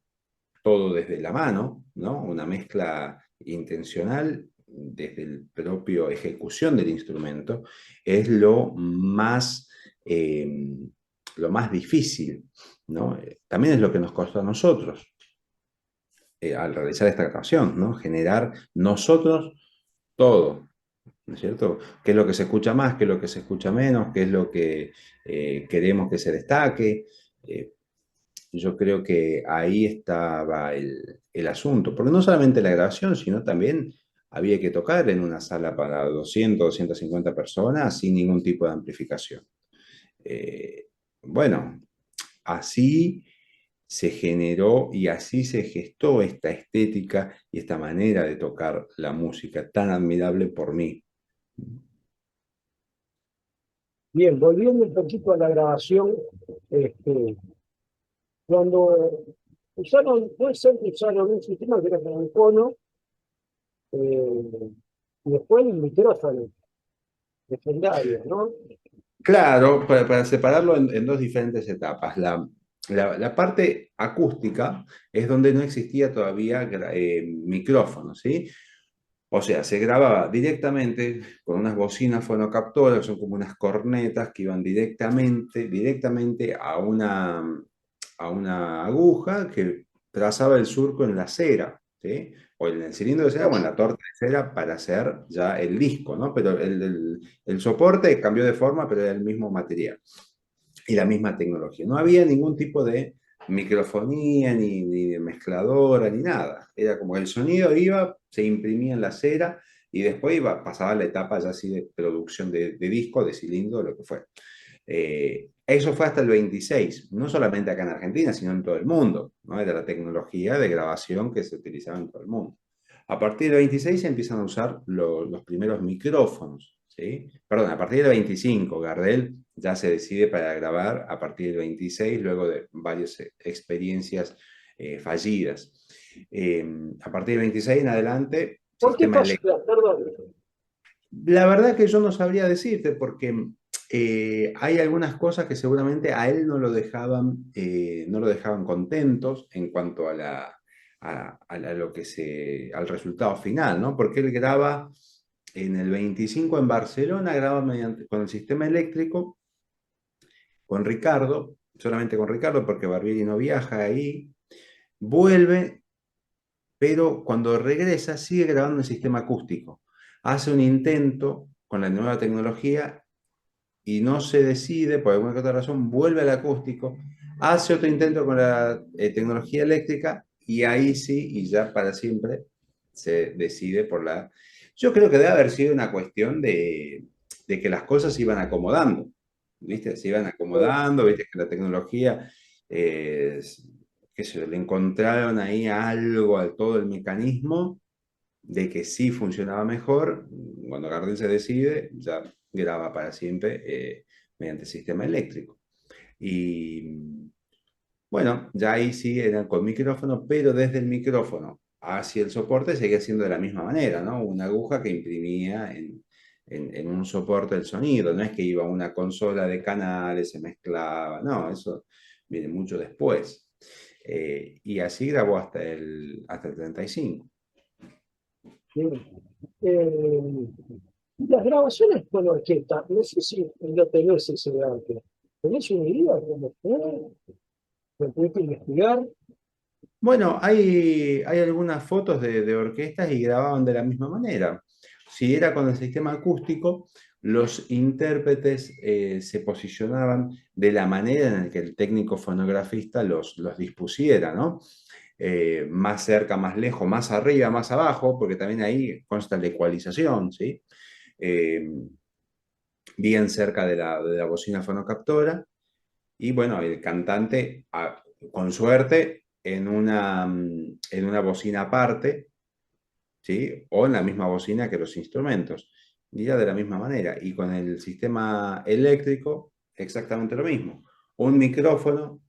todo desde la mano, ¿no? Una mezcla intencional desde el propio ejecución del instrumento es lo más difícil, ¿no? También es lo que nos costó a nosotros al realizar esta grabación, ¿no? Generar nosotros todo, ¿no es cierto? ¿Qué es lo que se escucha más? ¿Qué es lo que se escucha menos? ¿Qué es lo que queremos que se destaque? Eh, yo creo que ahí estaba el asunto, porque no solamente la grabación, sino también había que tocar en una sala para 200, 250 personas sin ningún tipo de amplificación. Eh, bueno, así se generó y así se gestó esta estética y esta manera de tocar la música tan admirable por mí. Bien, volviendo un poquito a la grabación, este, cuando usaron, puede ser que usaron un sistema que era como un cono, y después el micrófono legendario, ¿no? Claro, para separarlo en dos diferentes etapas. La parte acústica es donde no existía todavía micrófono, ¿sí? O sea, se grababa directamente con unas bocinas fonocaptoras, que son como unas cornetas que iban directamente a una aguja que trazaba el surco en la cera, ¿sí? O en el cilindro de cera o en la torta de cera para hacer ya el disco, ¿no? Pero el soporte cambió de forma, pero era el mismo material y la misma tecnología. No había ningún tipo de microfonía, ni de mezcladora, ni nada. Era como el sonido iba, se imprimía en la cera y después pasaba la etapa ya así de producción de disco, de cilindro, lo que fue. Eso fue hasta el 26, no solamente acá en Argentina, sino en todo el mundo, ¿no? Era la tecnología de grabación que se utilizaba en todo el mundo. A partir del 26 se empiezan a usar los primeros micrófonos, ¿sí? Perdón, a partir del 25, Gardel ya se decide para grabar a partir del 26, luego de varias experiencias fallidas. Eh, a partir del 26 en adelante, ¿Por qué sistema pasó? eléctrico. Perdón. La verdad que yo no sabría decirte porque hay algunas cosas que seguramente a él no lo dejaban contentos en cuanto al resultado final, ¿no? Porque él graba en el 25 en Barcelona, graba con el sistema eléctrico, con Ricardo, solamente con Ricardo porque Barbieri no viaja ahí, vuelve, pero cuando regresa sigue grabando en sistema acústico. Hace un intento con la nueva tecnología y no se decide, por alguna que otra razón, vuelve al acústico, hace otro intento con la tecnología eléctrica y ahí sí, y ya para siempre, se decide por la... Yo creo que debe haber sido una cuestión de que las cosas se iban acomodando, ¿viste? Se iban acomodando, ¿viste? Que la tecnología, eh, que se le encontraron ahí algo a todo el mecanismo de que sí funcionaba mejor, cuando Gardel se decide, ya graba para siempre mediante sistema eléctrico. Y bueno, ya ahí sí eran con micrófono, pero desde el micrófono hacia el soporte seguía siendo de la misma manera, ¿no? Una aguja que imprimía en un soporte el sonido, no es que iba a una consola de canales, se mezclaba, no, eso viene mucho después. Y así grabó hasta el 35. Sí. Eh, las grabaciones con orquesta, no sé si lo tenés ese arte. ¿Tenés una idea de cómo fue? ¿Lo pudiste investigar? Bueno, hay algunas fotos de orquestas y grababan de la misma manera. Si era con el sistema acústico, los intérpretes se posicionaban de la manera en la que el técnico fonografista los dispusiera, ¿no? Más cerca, más lejos, más arriba, más abajo, porque también ahí consta la ecualización, ¿sí? Eh, bien cerca de la bocina fonocaptora y bueno, el cantante, con suerte, en una bocina aparte, ¿sí? O en la misma bocina que los instrumentos. Y ya de la misma manera. Y con el sistema eléctrico, exactamente lo mismo. Un micrófono,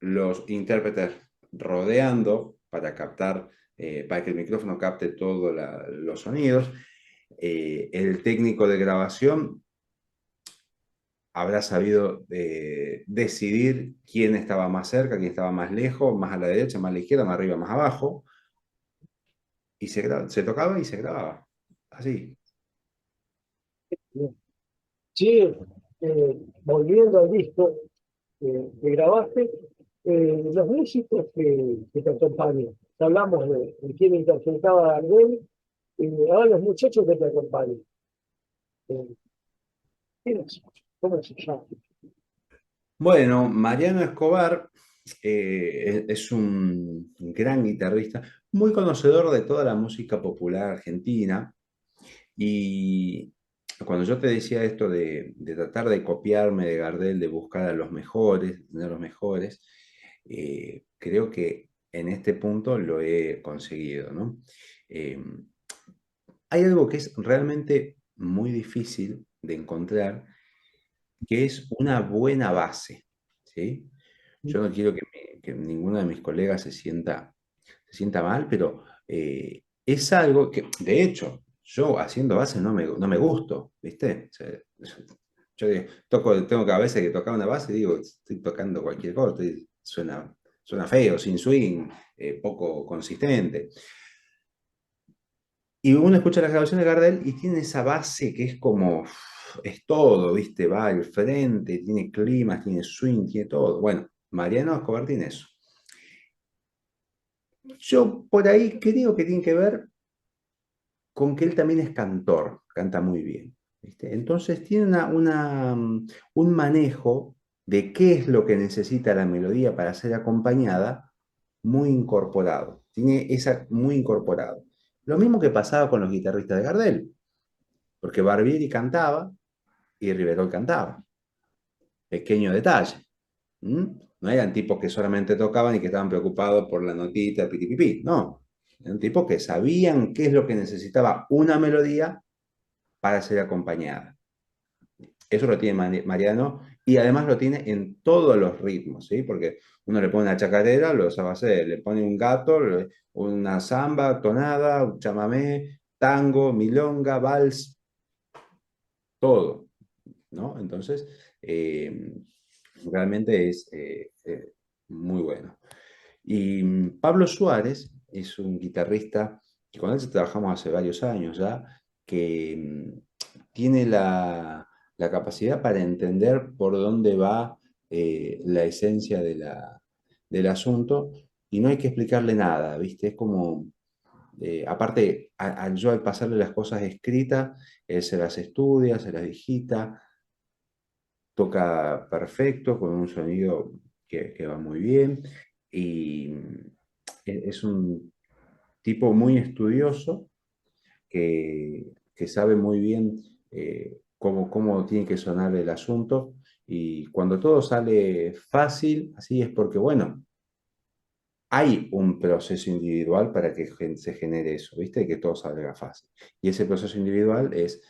los intérpretes rodeando para captar, para que el micrófono capte todos los sonidos. El técnico de grabación habrá sabido decidir quién estaba más cerca, quién estaba más lejos, más a la derecha, más a la izquierda, más arriba, más abajo, y se tocaba y se grababa. Así. Sí, volviendo al disco que grabaste, los músicos que te acompañan, hablamos de quién interpretaba a Gardel, y ahora los muchachos que te acompañan. Eh, ¿Quiénes son? ¿Cómo se llama? Bueno, Mariano Escobar es un gran guitarrista, muy conocedor de toda la música popular argentina. Y cuando yo te decía esto de tratar de copiarme de Gardel, de buscar a los mejores, de los mejores, creo que en este punto lo he conseguido, ¿no? Eh, Hay algo que es realmente muy difícil de encontrar, que es una buena base, ¿sí? Yo no quiero que ninguno de mis colegas se sienta mal, pero es algo que, de hecho, yo haciendo base no me gusto, ¿viste? O sea, yo tengo que a veces que tocar una base y digo, estoy tocando cualquier cosa, suena feo, sin swing, poco consistente. Y uno escucha las grabaciones de Gardel y tiene esa base que es como, es todo, ¿viste? Va al frente, tiene climas, tiene swing, tiene todo. Bueno, Mariano Escobar tiene eso. Yo por ahí creo que tiene que ver con que él también es cantor, canta muy bien, ¿viste? Entonces tiene un manejo de qué es lo que necesita la melodía para ser acompañada muy incorporado. Tiene esa muy incorporado. Lo mismo que pasaba con los guitarristas de Gardel, porque Barbieri cantaba y Riverol cantaba. Pequeño detalle. ¿Mm? No eran tipos que solamente tocaban y que estaban preocupados por la notita, piti, no. Eran tipos que sabían qué es lo que necesitaba una melodía para ser acompañada. Eso lo tiene Mariano y además lo tiene en todos los ritmos, ¿sí? Porque uno le pone una chacarera, lo sabe hacer, le pone un gato, una samba, tonada, un chamamé, tango, milonga, vals, todo, ¿no? Entonces, realmente es muy bueno. Y Pablo Suárez es un guitarrista que con él trabajamos hace varios años ya, que tiene la capacidad para entender por dónde va la esencia del asunto y no hay que explicarle nada, ¿viste? Es como, aparte, yo al pasarle las cosas escritas, él se las estudia, se las digita, toca perfecto, con un sonido que va muy bien y es un tipo muy estudioso que sabe muy bien cómo tiene que sonar el asunto y cuando todo sale fácil, así es porque, bueno, hay un proceso individual para que se genere eso, ¿viste? Que todo salga fácil. Y ese proceso individual es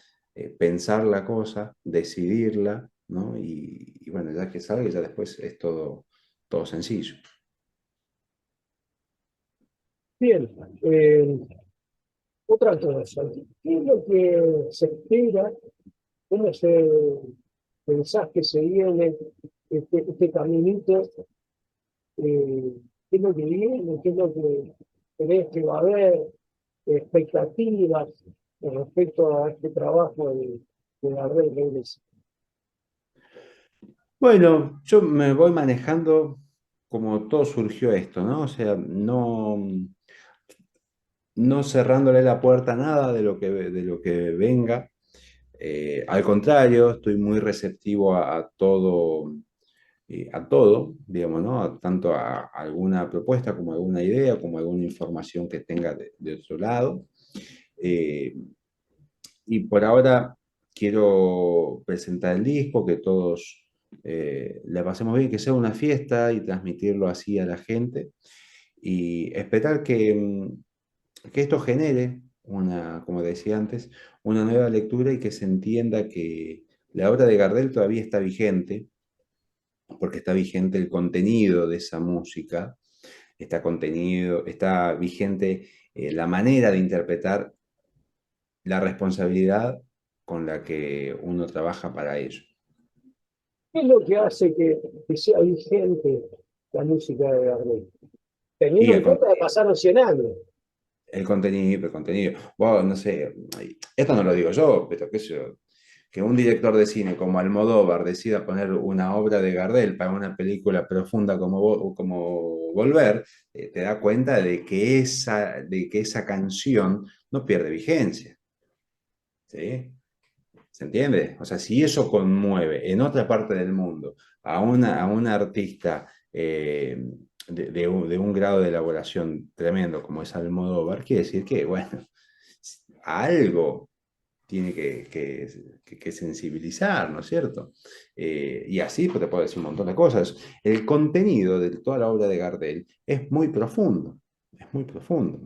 pensar la cosa, decidirla, ¿no? Y bueno, ya que salga, ya después es todo sencillo. Bien, otra cosa, ¿qué es lo que se espera? ¿Cómo pensás que se viene este caminito? ¿Qué es lo que viene? ¿Qué es lo que crees que va a haber? Expectativas con respecto a este trabajo de la red regresiva. Bueno, yo me voy manejando como todo surgió esto, ¿no? O sea, no cerrándole la puerta a nada de lo que venga. Al contrario, estoy muy receptivo a todo, digamos, ¿no? Tanto a alguna propuesta como a alguna idea, como a alguna información que tenga de otro lado. Eh, y por ahora quiero presentar el disco, que todos la pasemos bien, que sea una fiesta y transmitirlo así a la gente. Y esperar que esto genere como decía antes, una nueva lectura y que se entienda que La obra de Gardel todavía está vigente, porque está vigente el contenido de esa música, está vigente la manera de interpretar la responsabilidad con la que uno trabaja para ello. ¿Qué es lo que hace que sea vigente la música de Gardel? Y Teniendo en cuenta que pasaron 100 años. el contenido. Bueno, no sé, esto no lo digo yo, pero qué sé yo, que un director de cine como Almodóvar decida poner una obra de Gardel para una película profunda como Volver, te da cuenta de que esa canción no pierde vigencia. ¿Sí? ¿Se entiende? O sea, si eso conmueve en otra parte del mundo a una artista de un grado de elaboración tremendo como es Almodóvar, quiere decir que, bueno, algo tiene que sensibilizar, ¿no es cierto? Y así pues, te puedo decir un montón de cosas. El contenido de toda la obra de Gardel es muy profundo, ¿no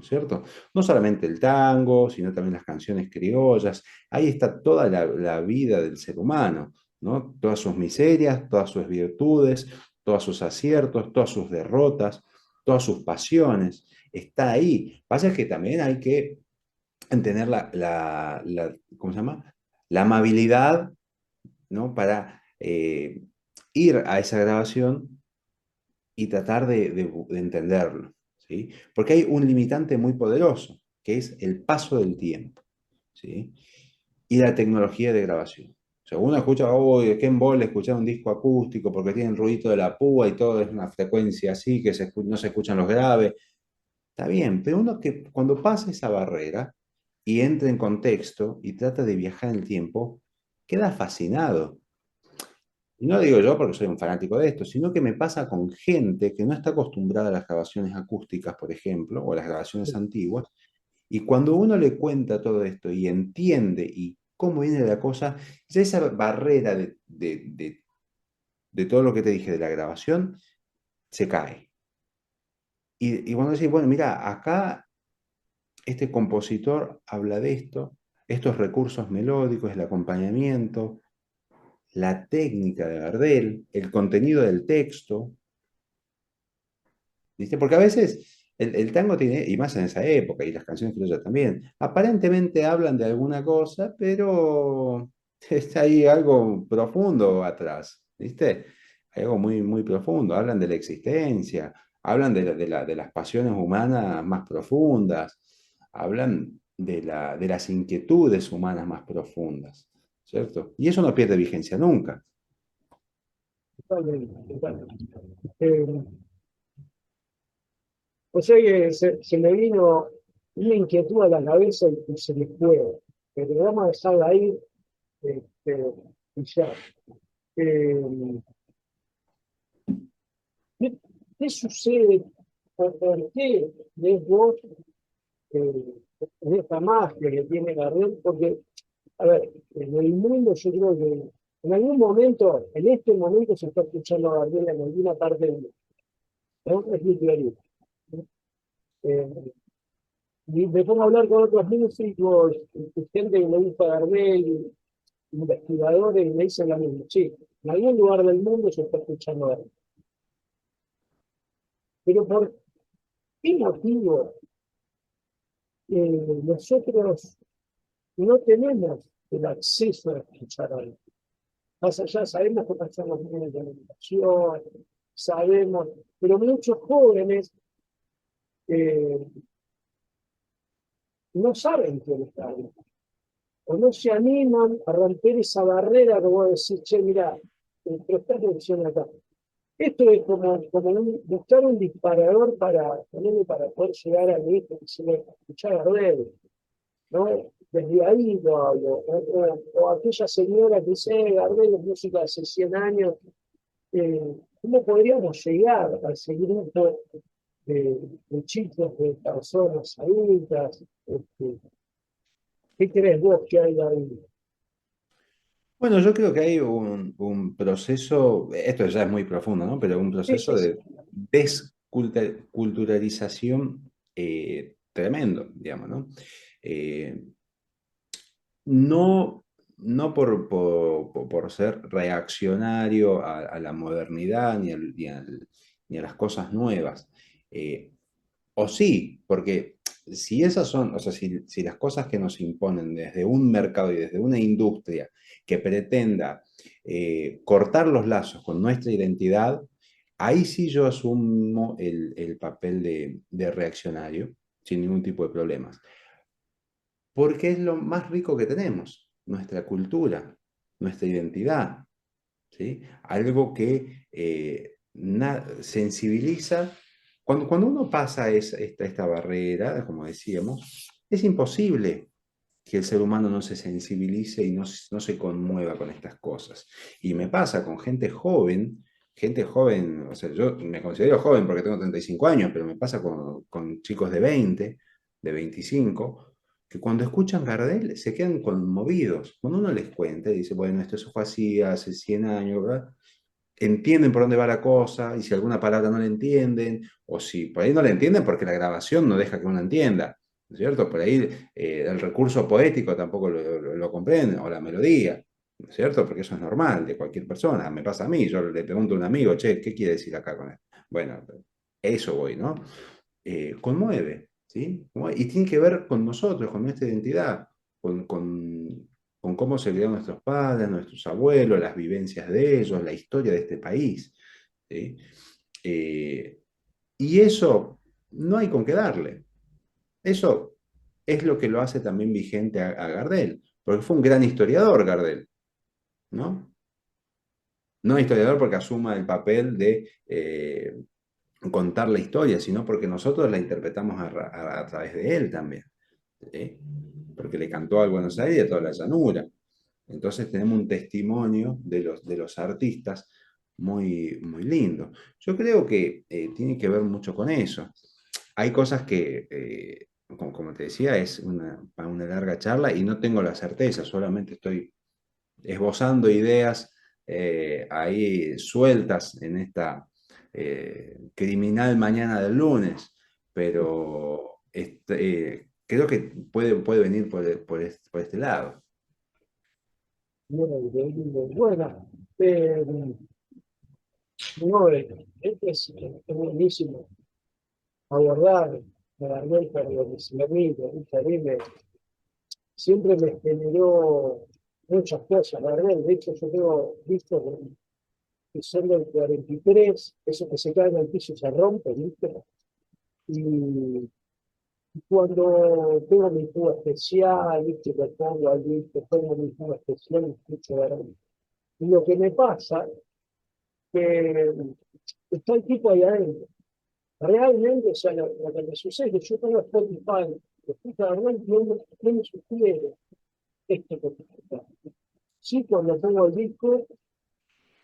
es cierto? No solamente el tango, sino también las canciones criollas. Ahí está toda la vida del ser humano, ¿no? Todas sus miserias, todas sus virtudes, todos sus aciertos, todas sus derrotas, todas sus pasiones. Está ahí. Pasa que también hay que en tener ¿cómo se llama? La amabilidad, ¿no? Para ir a esa grabación y tratar de entenderlo, ¿sí? Porque hay un limitante muy poderoso, que es el paso del tiempo, ¿sí? Y la tecnología de grabación. O sea, uno escucha, oh, qué embole escuchar un disco acústico porque tiene el ruido de la púa y todo es una frecuencia así, que no se escuchan los graves. Está bien, pero uno que cuando pasa esa barrera y entra en contexto y trata de viajar en el tiempo, queda fascinado. Y no lo digo yo porque soy un fanático de esto, sino que me pasa con gente que no está acostumbrada a las grabaciones acústicas, por ejemplo, o a las grabaciones antiguas, y cuando uno le cuenta todo esto y entiende y cómo viene la cosa, ya esa barrera de todo lo que te dije de la grabación se cae. Y cuando decís, bueno, mira, acá este compositor habla de esto, estos recursos melódicos, el acompañamiento, la técnica de Gardel, el contenido del texto, ¿viste? Porque a veces el tango tiene, y más en esa época, y las canciones criollas también, aparentemente hablan de alguna cosa, pero está ahí algo profundo atrás, ¿viste? Hay algo muy, muy profundo, hablan de la existencia, hablan de las pasiones humanas más profundas, hablan de las inquietudes humanas más profundas, ¿cierto? Y eso no pierde vigencia nunca. Totalmente, totalmente. Eh, o sea que se me vino una inquietud a la cabeza y se me fue. Pero vamos a dejarla ahí este, y ya. Eh, ¿qué, qué sucede? ¿Por qué ves vos eh, en esta magia que tiene Gardel? Porque, a ver, en el mundo yo creo que en algún momento, en este momento se está escuchando a Gardel en alguna parte del mundo, ¿no? Es mi teoría. Eh, y me pongo a hablar con otros músicos, y gente que me gusta Gardel, investigadores, y me dicen lo mismo. Sí, en algún lugar del mundo se está escuchando Gardel. Pero ¿por qué motivo nosotros no tenemos el acceso a escuchar algo? Más allá, sabemos que pasan los medios de comunicación, sabemos, pero muchos jóvenes eh, no saben quién está ahí, o no se animan a romper esa barrera que vos decís, che, mirá, prestá atención acá. Esto es como buscar un disparador para poder llegar a mi hijo y decirle, escuchá Gardel, ¿no? Desde ahí lo hablo. O aquella señora que dice, Gardel es música de hace 100 años, ¿cómo podríamos llegar a ese grupo de chicos, de personas adultas? ¿Qué crees vos que hay ahí? Bueno, yo creo que hay un proceso, esto ya es muy profundo, ¿no? Pero un Sí, proceso sí, sí. de desculturalización tremendo, digamos, ¿no? No, no por ser reaccionario a la modernidad ni a las cosas nuevas. Eh, o sí, porque si esas son, o sea, si las cosas que nos imponen desde un mercado y desde una industria que pretenda cortar los lazos con nuestra identidad, ahí sí yo asumo el papel de reaccionario sin ningún tipo de problemas. Porque es lo más rico que tenemos, nuestra cultura, nuestra identidad, ¿sí? Algo que sensibiliza. Cuando uno pasa esta barrera, como decíamos, es imposible que el ser humano no se sensibilice y no se conmueva con estas cosas. Y me pasa con gente joven, o sea, yo me considero joven porque tengo 35 años, pero me pasa con chicos de 20, de 25, que cuando escuchan Gardel se quedan conmovidos. Cuando uno les cuenta y dice, bueno, esto fue así hace 100 años, ¿verdad? Entienden por dónde va la cosa, y si alguna palabra no la entienden, o si por ahí no la entienden porque la grabación no deja que uno entienda, ¿no es cierto? Por ahí el recurso poético tampoco lo comprenden, o la melodía, ¿no es cierto? Porque eso es normal de cualquier persona, me pasa a mí, yo le pregunto a un amigo, che, ¿qué quiere decir acá con esto? Bueno, eso voy, ¿no? Conmueve, ¿sí? Y tiene que ver con nosotros, con nuestra identidad, con cómo se criaron nuestros padres, nuestros abuelos, las vivencias de ellos, la historia de este país, ¿sí? Eh, y eso no hay con qué darle. Eso es lo que lo hace también vigente a Gardel, porque fue un gran historiador Gardel, ¿no? No historiador porque asuma el papel de contar la historia, sino porque nosotros la interpretamos a través de él también, ¿sí? Porque le cantó al Buenos Aires y a toda la llanura. Entonces tenemos un testimonio de los artistas muy lindo. Yo creo que tiene que ver mucho con eso. Hay cosas que, como te decía, es una larga charla y no tengo la certeza, solamente estoy esbozando ideas ahí sueltas en esta criminal mañana del lunes, pero creo que puede venir por este lado. Bueno, increíble. Bueno, eh, no, es buenísimo abordar a Gardel, pero que se me ríe, siempre me generó muchas cosas, Gardel. De hecho, yo tengo visto que son del 43, eso que se cae en el piso y se rompe, ¿viste? Y cuando tengo mi tuba especial, ¿viste? Le pongo allí, te pongo mi tuba especial y escucho Gardel. Y lo que me pasa, que está el tipo ahí adentro. Realmente, o sea, lo que me sucede es que yo tengo Spotify, escucha Gardel, tiene su quiere, esto que te está. Sí, cuando pongo el disco,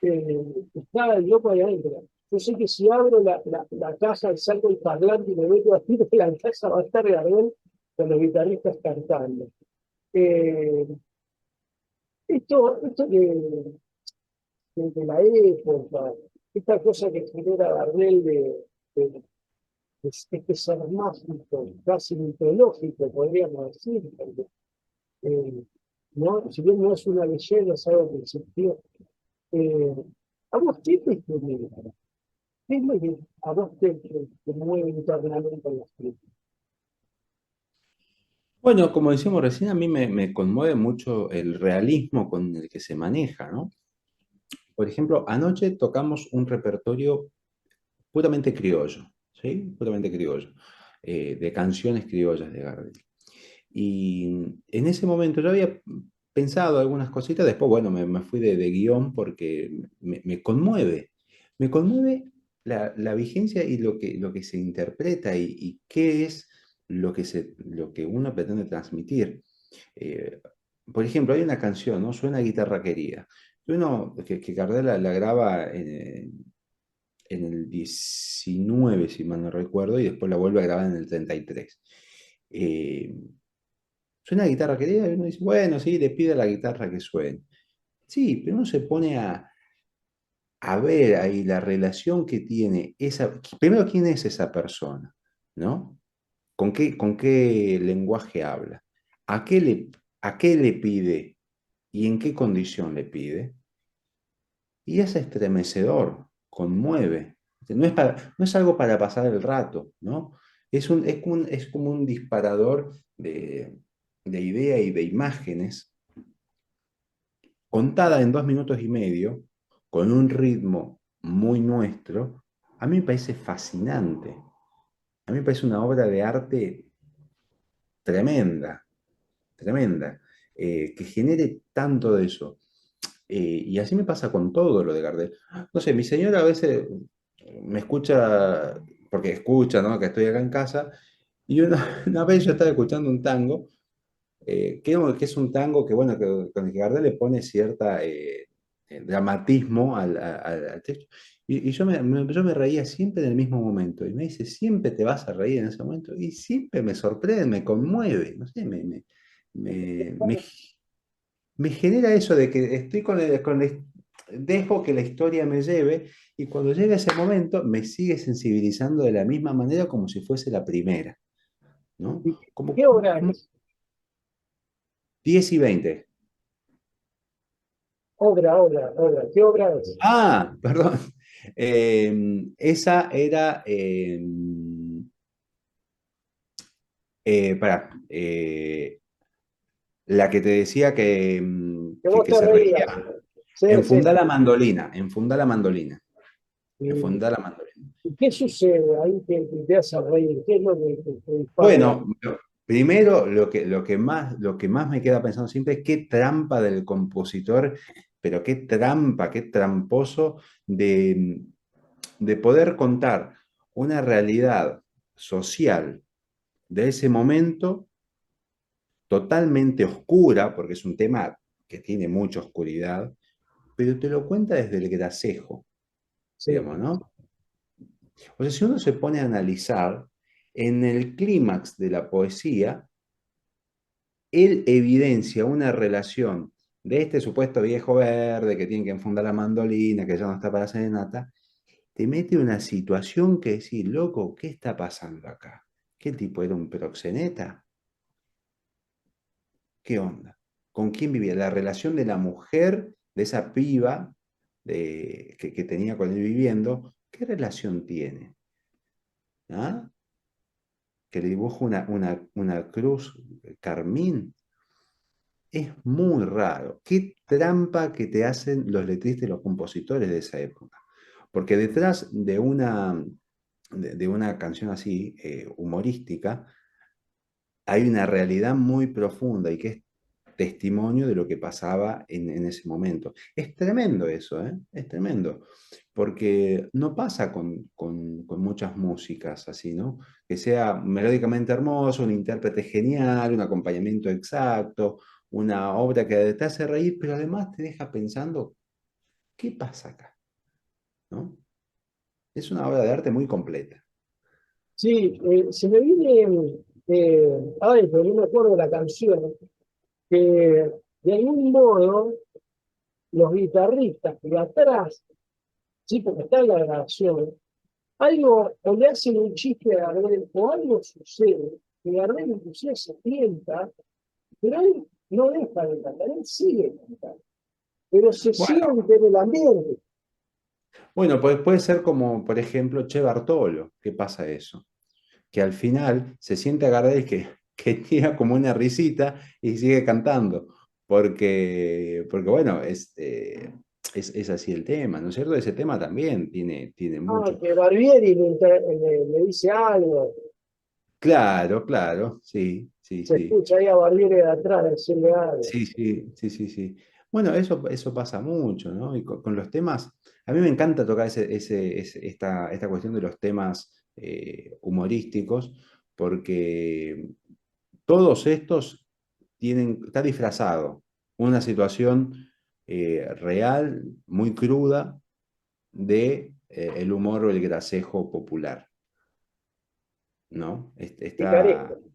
está el loco ahí adentro. Yo sé que si abro la caja, salgo el parlante y me meto adentro de la casa, va a estar Gardel con los guitarristas cantando. Eh, esto de la época, esta cosa que genera Gardel de este ser mágico, casi mitológico, podríamos decir, porque, eh, ¿no? Si bien no es una leyenda, es algo que existió. Eh, ¿A vos qué te genera? ¿Qué es lo que a vos te mueve internamente en las críticas? Bueno, como decíamos recién, a mí me conmueve mucho el realismo con el que se maneja, ¿no? Por ejemplo, anoche tocamos un repertorio puramente criollo, ¿sí? Puramente criollo, de canciones criollas de Gardel. Y en ese momento yo había pensado algunas cositas, después, bueno, me fui de guión porque me conmueve la vigencia y lo que se interpreta y qué es lo que uno pretende transmitir. Eh, por ejemplo, hay una canción, ¿no? Suena guitarra querida, que Gardel la graba en el 19, si mal no recuerdo, y después la vuelve a grabar en el 33. Eh, Suena guitarra querida y uno dice, bueno, sí, le pide a la guitarra que suene. Sí, pero uno se pone a ver ahí la relación que tiene primero, ¿quién es esa persona? ¿No? ¿Con qué lenguaje habla? ¿A qué le pide? y en qué condición le pide. Y es estremecedor, conmueve. No es algo para pasar el rato, ¿no? Es como un disparador de idea y de imágenes, contada en 2 minutos y medio, con un ritmo muy nuestro. A mí me parece fascinante. A mí me parece una obra de arte tremenda, tremenda, que genere tanto de eso. Y así me pasa con todo lo de Gardel. No sé, mi señora a veces me escucha, porque escucha, ¿no? Que estoy acá en casa, y una vez yo estaba escuchando un tango, que es un tango que, bueno, que, con el que Gardel le pone cierta dramatismo al texto. Y yo me reía siempre en el mismo momento. Y me dice, siempre te vas a reír en ese momento. Y siempre me sorprende, me conmueve. No sé, me, me me genera eso de que estoy dejo que la historia me lleve y cuando llega ese momento me sigue sensibilizando de la misma manera como si fuese la primera, ¿no? ¿Y Como, qué obra como es? 10 y 20. Obra, ¿qué obra es? Ah, perdón. Esa era, pará, la que te decía Que vos que te se reías. reía. Sí, sí. Enfundá la mandolina, enfundá la mandolina, ¿Y, enfundá la mandolina. y qué sucede ahí que te hace reír? ¿Qué es lo que te dispara la... Bueno, primero lo que más me queda pensando siempre es qué trampa del compositor, pero qué trampa, qué tramposo de poder contar una realidad social de ese momento totalmente oscura, porque es un tema que tiene mucha oscuridad, pero te lo cuenta desde el gracejo, Sí, digamos, ¿no? O sea, si uno se pone a analizar, en el clímax de la poesía, él evidencia una relación de este supuesto viejo verde que tiene que enfundar la mandolina, que ya no está para serenata, te mete una situación que decís, loco, ¿qué está pasando acá? ¿Qué tipo era un proxeneta? ¿Qué onda? ¿Con quién vivía? La relación de la mujer, de esa piba que tenía con él viviendo, ¿qué relación tiene? ¿Ah? Que le dibuja una cruz carmín. Es muy raro. Qué trampa que te hacen los letristas y los compositores de esa época. Porque detrás de una canción así, humorística, hay una realidad muy profunda y que es testimonio de lo que pasaba en ese momento. Es tremendo eso, ¿eh? Es tremendo. Porque no pasa con muchas músicas así, ¿no? Que sea melódicamente hermoso, un intérprete genial, un acompañamiento exacto, una obra que te hace reír, pero además te deja pensando, ¿qué pasa acá? ¿No? Es una obra de arte muy completa. sí, se me viene, ay, pero no me acuerdo de la canción, que de algún modo los guitarristas de atrás, sí, porque está en la grabación, algo, o le hacen un chiste a Gardel, o algo sucede, que Gardel inclusive se tienta, pero él no deja de cantar, él sigue cantando, pero se Bueno, siente en el ambiente. bueno, pues puede ser como, por ejemplo, Che Bartolo, ¿qué pasa eso? Que al final se siente a Gardel que tira como una risita y sigue cantando, porque bueno, es así el tema, ¿no es cierto? Ese tema también tiene Ah, mucho. que Barbieri le dice algo, Claro, claro, sí, sí, se sí, escucha ahí a Barbieri de atrás decirle algo. sí, sí, sí, sí, sí. Bueno, eso pasa mucho, ¿no? Y con los temas, a mí me encanta tocar esta cuestión de los temas humorísticos, porque todos estos está disfrazado. Una situación real, muy cruda, de el humor o el gracejo popular, ¿no? Picaresco. Está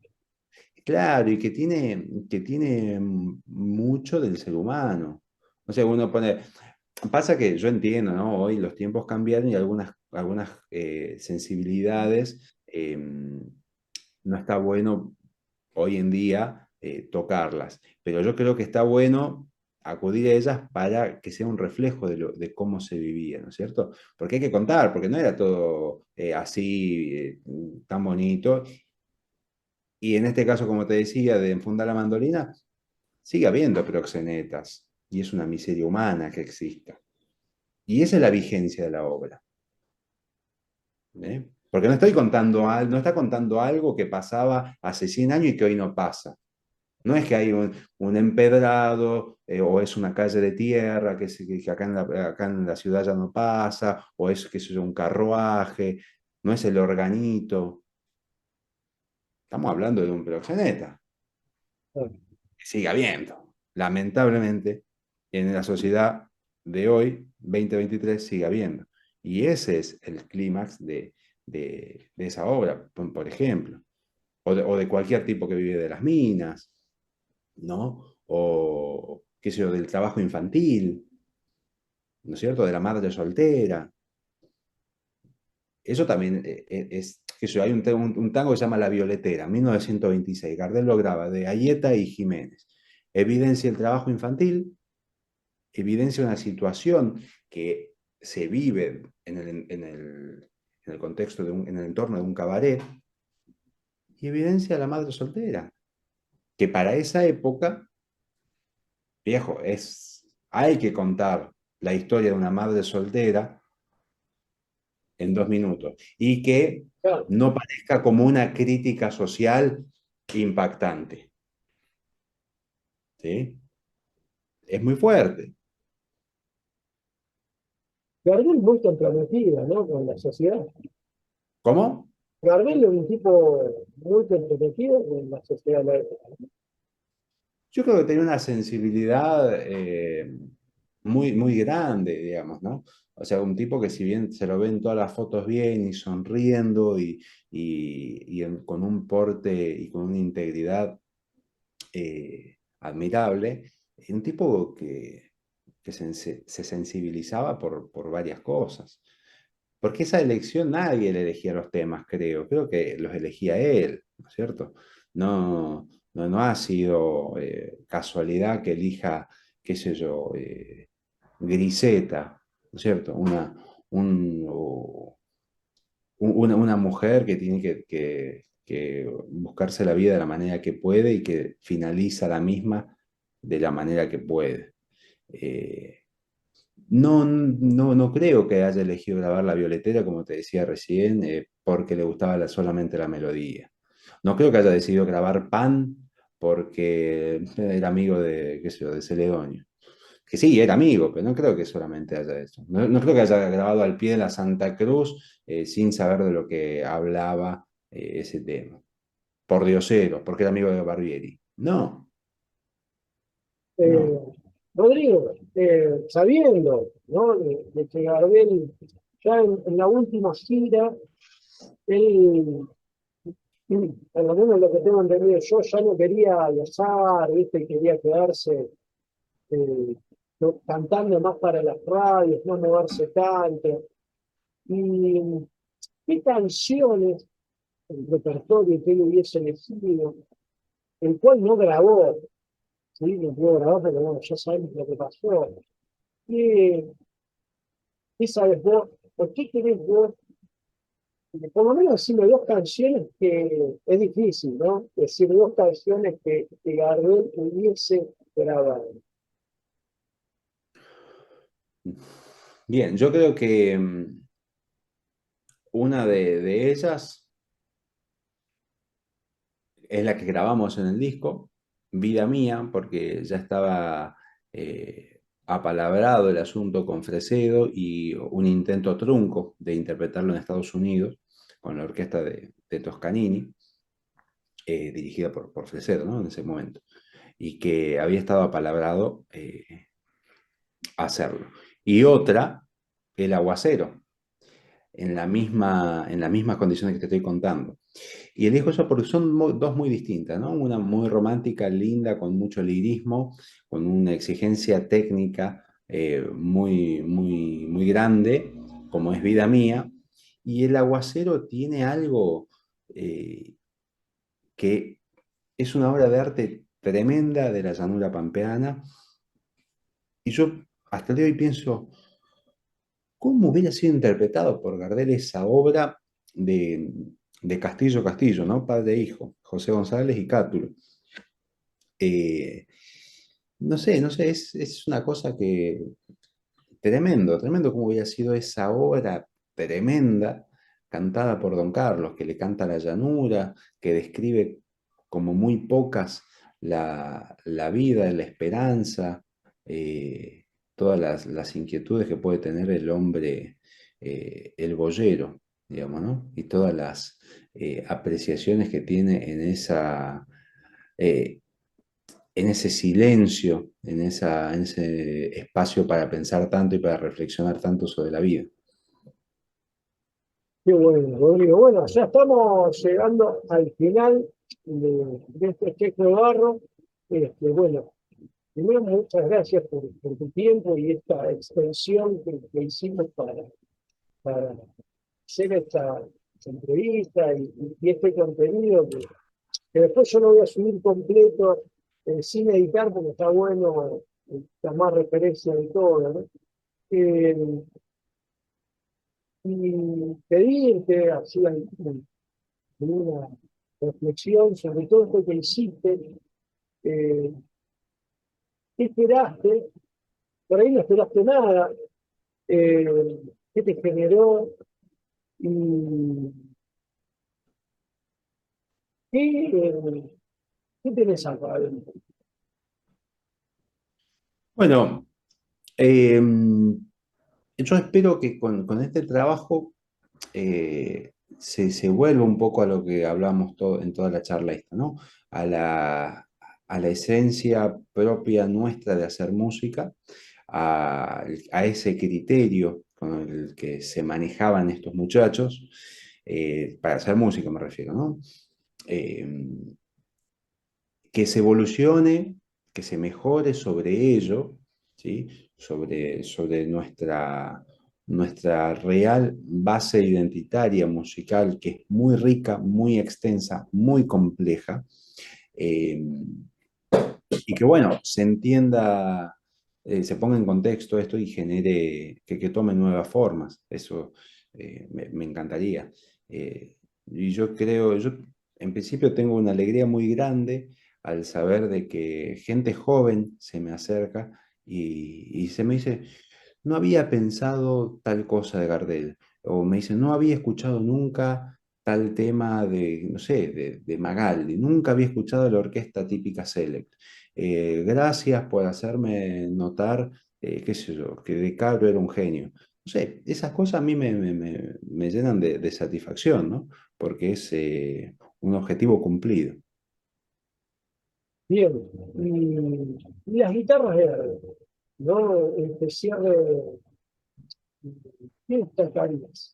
claro y que tiene mucho del ser humano. O sea, uno pone, pasa que yo entiendo, ¿no? Hoy los tiempos cambiaron y algunas sensibilidades no está bueno hoy en día tocarlas. Pero yo creo que está bueno acudir a ellas para que sea un reflejo de cómo se vivía, ¿no es cierto? Porque hay que contar, porque no era todo así, tan bonito. Y en este caso, como te decía, de enfundar la mandolina, sigue habiendo proxenetas, y es una miseria humana que exista. Y esa es la vigencia de la obra. ¿Eh? Porque no estoy contando, no está contando algo que pasaba hace 100 años y que hoy no pasa. No es que hay un empedrado o es una calle de tierra que acá en la ciudad ya no pasa, o es que es un carruaje, no es el organito. Estamos hablando de un proxeneta que sigue habiendo. Lamentablemente, en la sociedad de hoy, 2023, sigue habiendo. Y ese es el clímax de esa obra, por ejemplo. O de cualquier tipo que vive de las minas, ¿no? O, qué sé yo, del trabajo infantil, ¿no es cierto? De la madre soltera. Eso también es, qué sé yo, hay un tango que se llama La Violetera, 1926. Gardel lo graba de Ayeta y Jiménez. Evidencia el trabajo infantil, evidencia una situación que se vive en el contexto en el entorno de un cabaret, y evidencia a la madre soltera, que para esa época, viejo, hay que contar la historia de una madre soltera en 2 minutos y que Claro, no parezca como una crítica social impactante. ¿Sí? Es muy fuerte. Gardel muy comprometido, ¿no? Con la sociedad. ¿Cómo? Gardel es un tipo muy comprometido con la sociedad de la época. Yo creo que tenía una sensibilidad muy, muy grande, digamos, ¿no? O sea, un tipo que si bien se lo ven todas las fotos bien y sonriendo con un porte y con una integridad admirable, un tipo que se sensibilizaba por varias cosas. Porque esa elección nadie le elegía los temas, creo que los elegía él, ¿no es cierto? No ha sido casualidad que elija, qué sé yo, Griseta, ¿no es cierto? Una mujer que tiene que buscarse la vida de la manera que puede y que finaliza la misma de la manera que puede. Eh, no creo que haya elegido grabar La Violetera, como te decía recién, porque le gustaba solamente la melodía. No creo que haya decidido grabar Pan porque era amigo de, qué sé yo, de Celedonio. Que sí, era amigo, pero no creo que solamente haya eso. No creo que haya grabado al pie de la Santa Cruz sin saber de lo que hablaba ese tema. Por diosero, porque era amigo de Barbieri. No, Eh, no. Rodrigo, sabiendo, ¿no? De que Gardel, ya en la última gira, él, por lo menos lo que tengo entendido yo, ya no quería viajar, ¿viste? Y quería quedarse cantando más para las radios, no moverse tanto. ¿Y qué canciones, el repertorio que él hubiese elegido, el cual no grabó? Sí, lo pudo grabar, pero bueno, ya sabemos lo que pasó. ¿Qué, qué sabes vos? ¿Por qué querés vos? Por lo menos decirme dos canciones que es difícil, ¿no? Decir dos canciones que Gardel hubiese grabado. Bien, yo creo que una de ellas es la que grabamos en el disco, Vida Mía, porque ya estaba apalabrado el asunto con Fresedo y un intento trunco de interpretarlo en Estados Unidos con la orquesta de Toscanini, dirigida por Fresedo, ¿no? En ese momento, y que había estado apalabrado hacerlo. Y otra, El Aguacero, en las mismas condiciones que te estoy contando. Y elijo eso porque son dos muy distintas, ¿no? Una muy romántica, linda, con mucho lirismo, con una exigencia técnica muy, muy, muy grande, como es Vida Mía. Y El Aguacero tiene algo eh, que es una obra de arte tremenda de la llanura pampeana, Y yo hasta el día de hoy pienso, ¿cómo hubiera sido interpretado por Gardel esa obra de, de Castillo Castillo, ¿no? Padre e hijo, José González y Cátulo? Eh, no sé, no sé, es una cosa que tremendo, tremendo cómo hubiera sido esa obra tremenda cantada por Don Carlos, que le canta la llanura, que describe como muy pocas la vida, la esperanza, todas las inquietudes que puede tener el hombre, el boyero, digamos, ¿no? Y todas las apreciaciones que tiene eh, en ese silencio, en ese espacio para pensar tanto y para reflexionar tanto sobre la vida. Qué bueno, Rodrigo. Bueno, ya estamos llegando al final de este espejo de barro. Bueno, primero muchas gracias por tu tiempo y esta extensión que hicimos para hacer esta entrevista y este contenido que después yo lo voy a subir completo sin editar porque está bueno, está más referencia de todo, ¿no? Eh, y pedirte así una reflexión sobre todo esto que hiciste, eh, ¿qué esperaste? Por ahí no esperaste nada, eh, ¿qué te generó? ¿Y qué tenés acá adentro? Bueno, yo espero que con este trabajo se vuelva un poco a lo que hablamos en toda la charla esta, ¿no? A a la esencia propia nuestra de hacer música, a ese criterio con el que se manejaban estos muchachos, para hacer música me refiero, ¿no? Eh, que se evolucione, que se mejore sobre ello, ¿sí? Sobre nuestra real base identitaria musical, que es muy rica, muy extensa, muy compleja, eh, y que bueno, se entienda, se ponga en contexto esto y genere, que tome nuevas formas. Eso me encantaría. Y yo creo, yo en principio tengo una alegría muy grande al saber de que gente joven se me acerca y se me dice, no había pensado tal cosa de Gardel, o me dice, no había escuchado nunca tal tema de, no sé, de Magaldi, nunca había escuchado la orquesta típica Select. Gracias por hacerme notar, qué sé yo, que De Caro era un genio. No sé, esas cosas a mí me llenan de satisfacción, ¿no? Porque es un objetivo cumplido. Bien, y las guitarras de ¿no? Este cierre, ¿qué destacarías?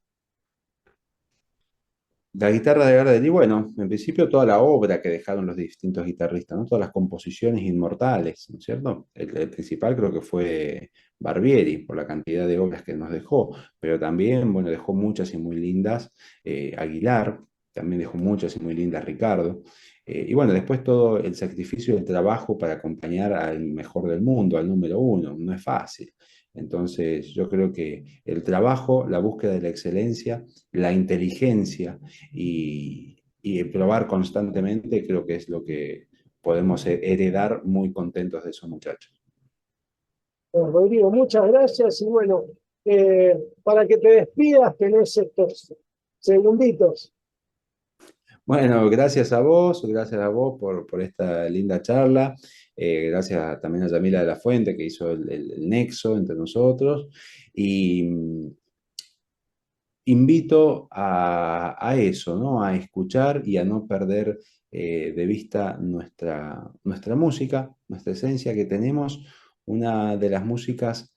La guitarra de Gardel, y bueno, en principio toda la obra que dejaron los distintos guitarristas, ¿no? Todas las composiciones inmortales, ¿no es cierto? El principal creo que fue Barbieri, por la cantidad de obras que nos dejó, pero también, bueno, dejó muchas y muy lindas, Aguilar, también dejó muchas y muy lindas Ricardo, y bueno, después todo el sacrificio del trabajo para acompañar al mejor del mundo, al número uno, no es fácil. Entonces, yo creo que el trabajo, la búsqueda de la excelencia, la inteligencia, y el probar constantemente creo que es lo que podemos heredar muy contentos de esos muchachos. Bueno, Rodrigo, muchas gracias y bueno, para que te despidas tenés estos segunditos. Bueno, gracias a vos por esta linda charla. Gracias también a Yamila de la Fuente que hizo el nexo entre nosotros. Y invito a eso, ¿no? A escuchar y a no perder de vista nuestra música, nuestra esencia, que tenemos una de las músicas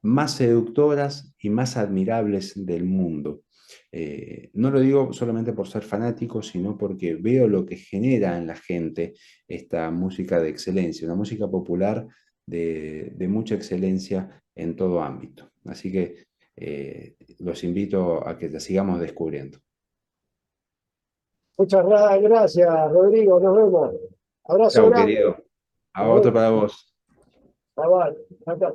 más seductoras y más admirables del mundo. No lo digo solamente por ser fanático, sino porque veo lo que genera en la gente esta música de excelencia, una música popular de mucha excelencia en todo ámbito. Así que los invito a que la sigamos descubriendo. Muchas gracias, Rodrigo, nos vemos. Abrazo Chao, grande, querido. A nos otro vemos. para vos. Cabal, acá.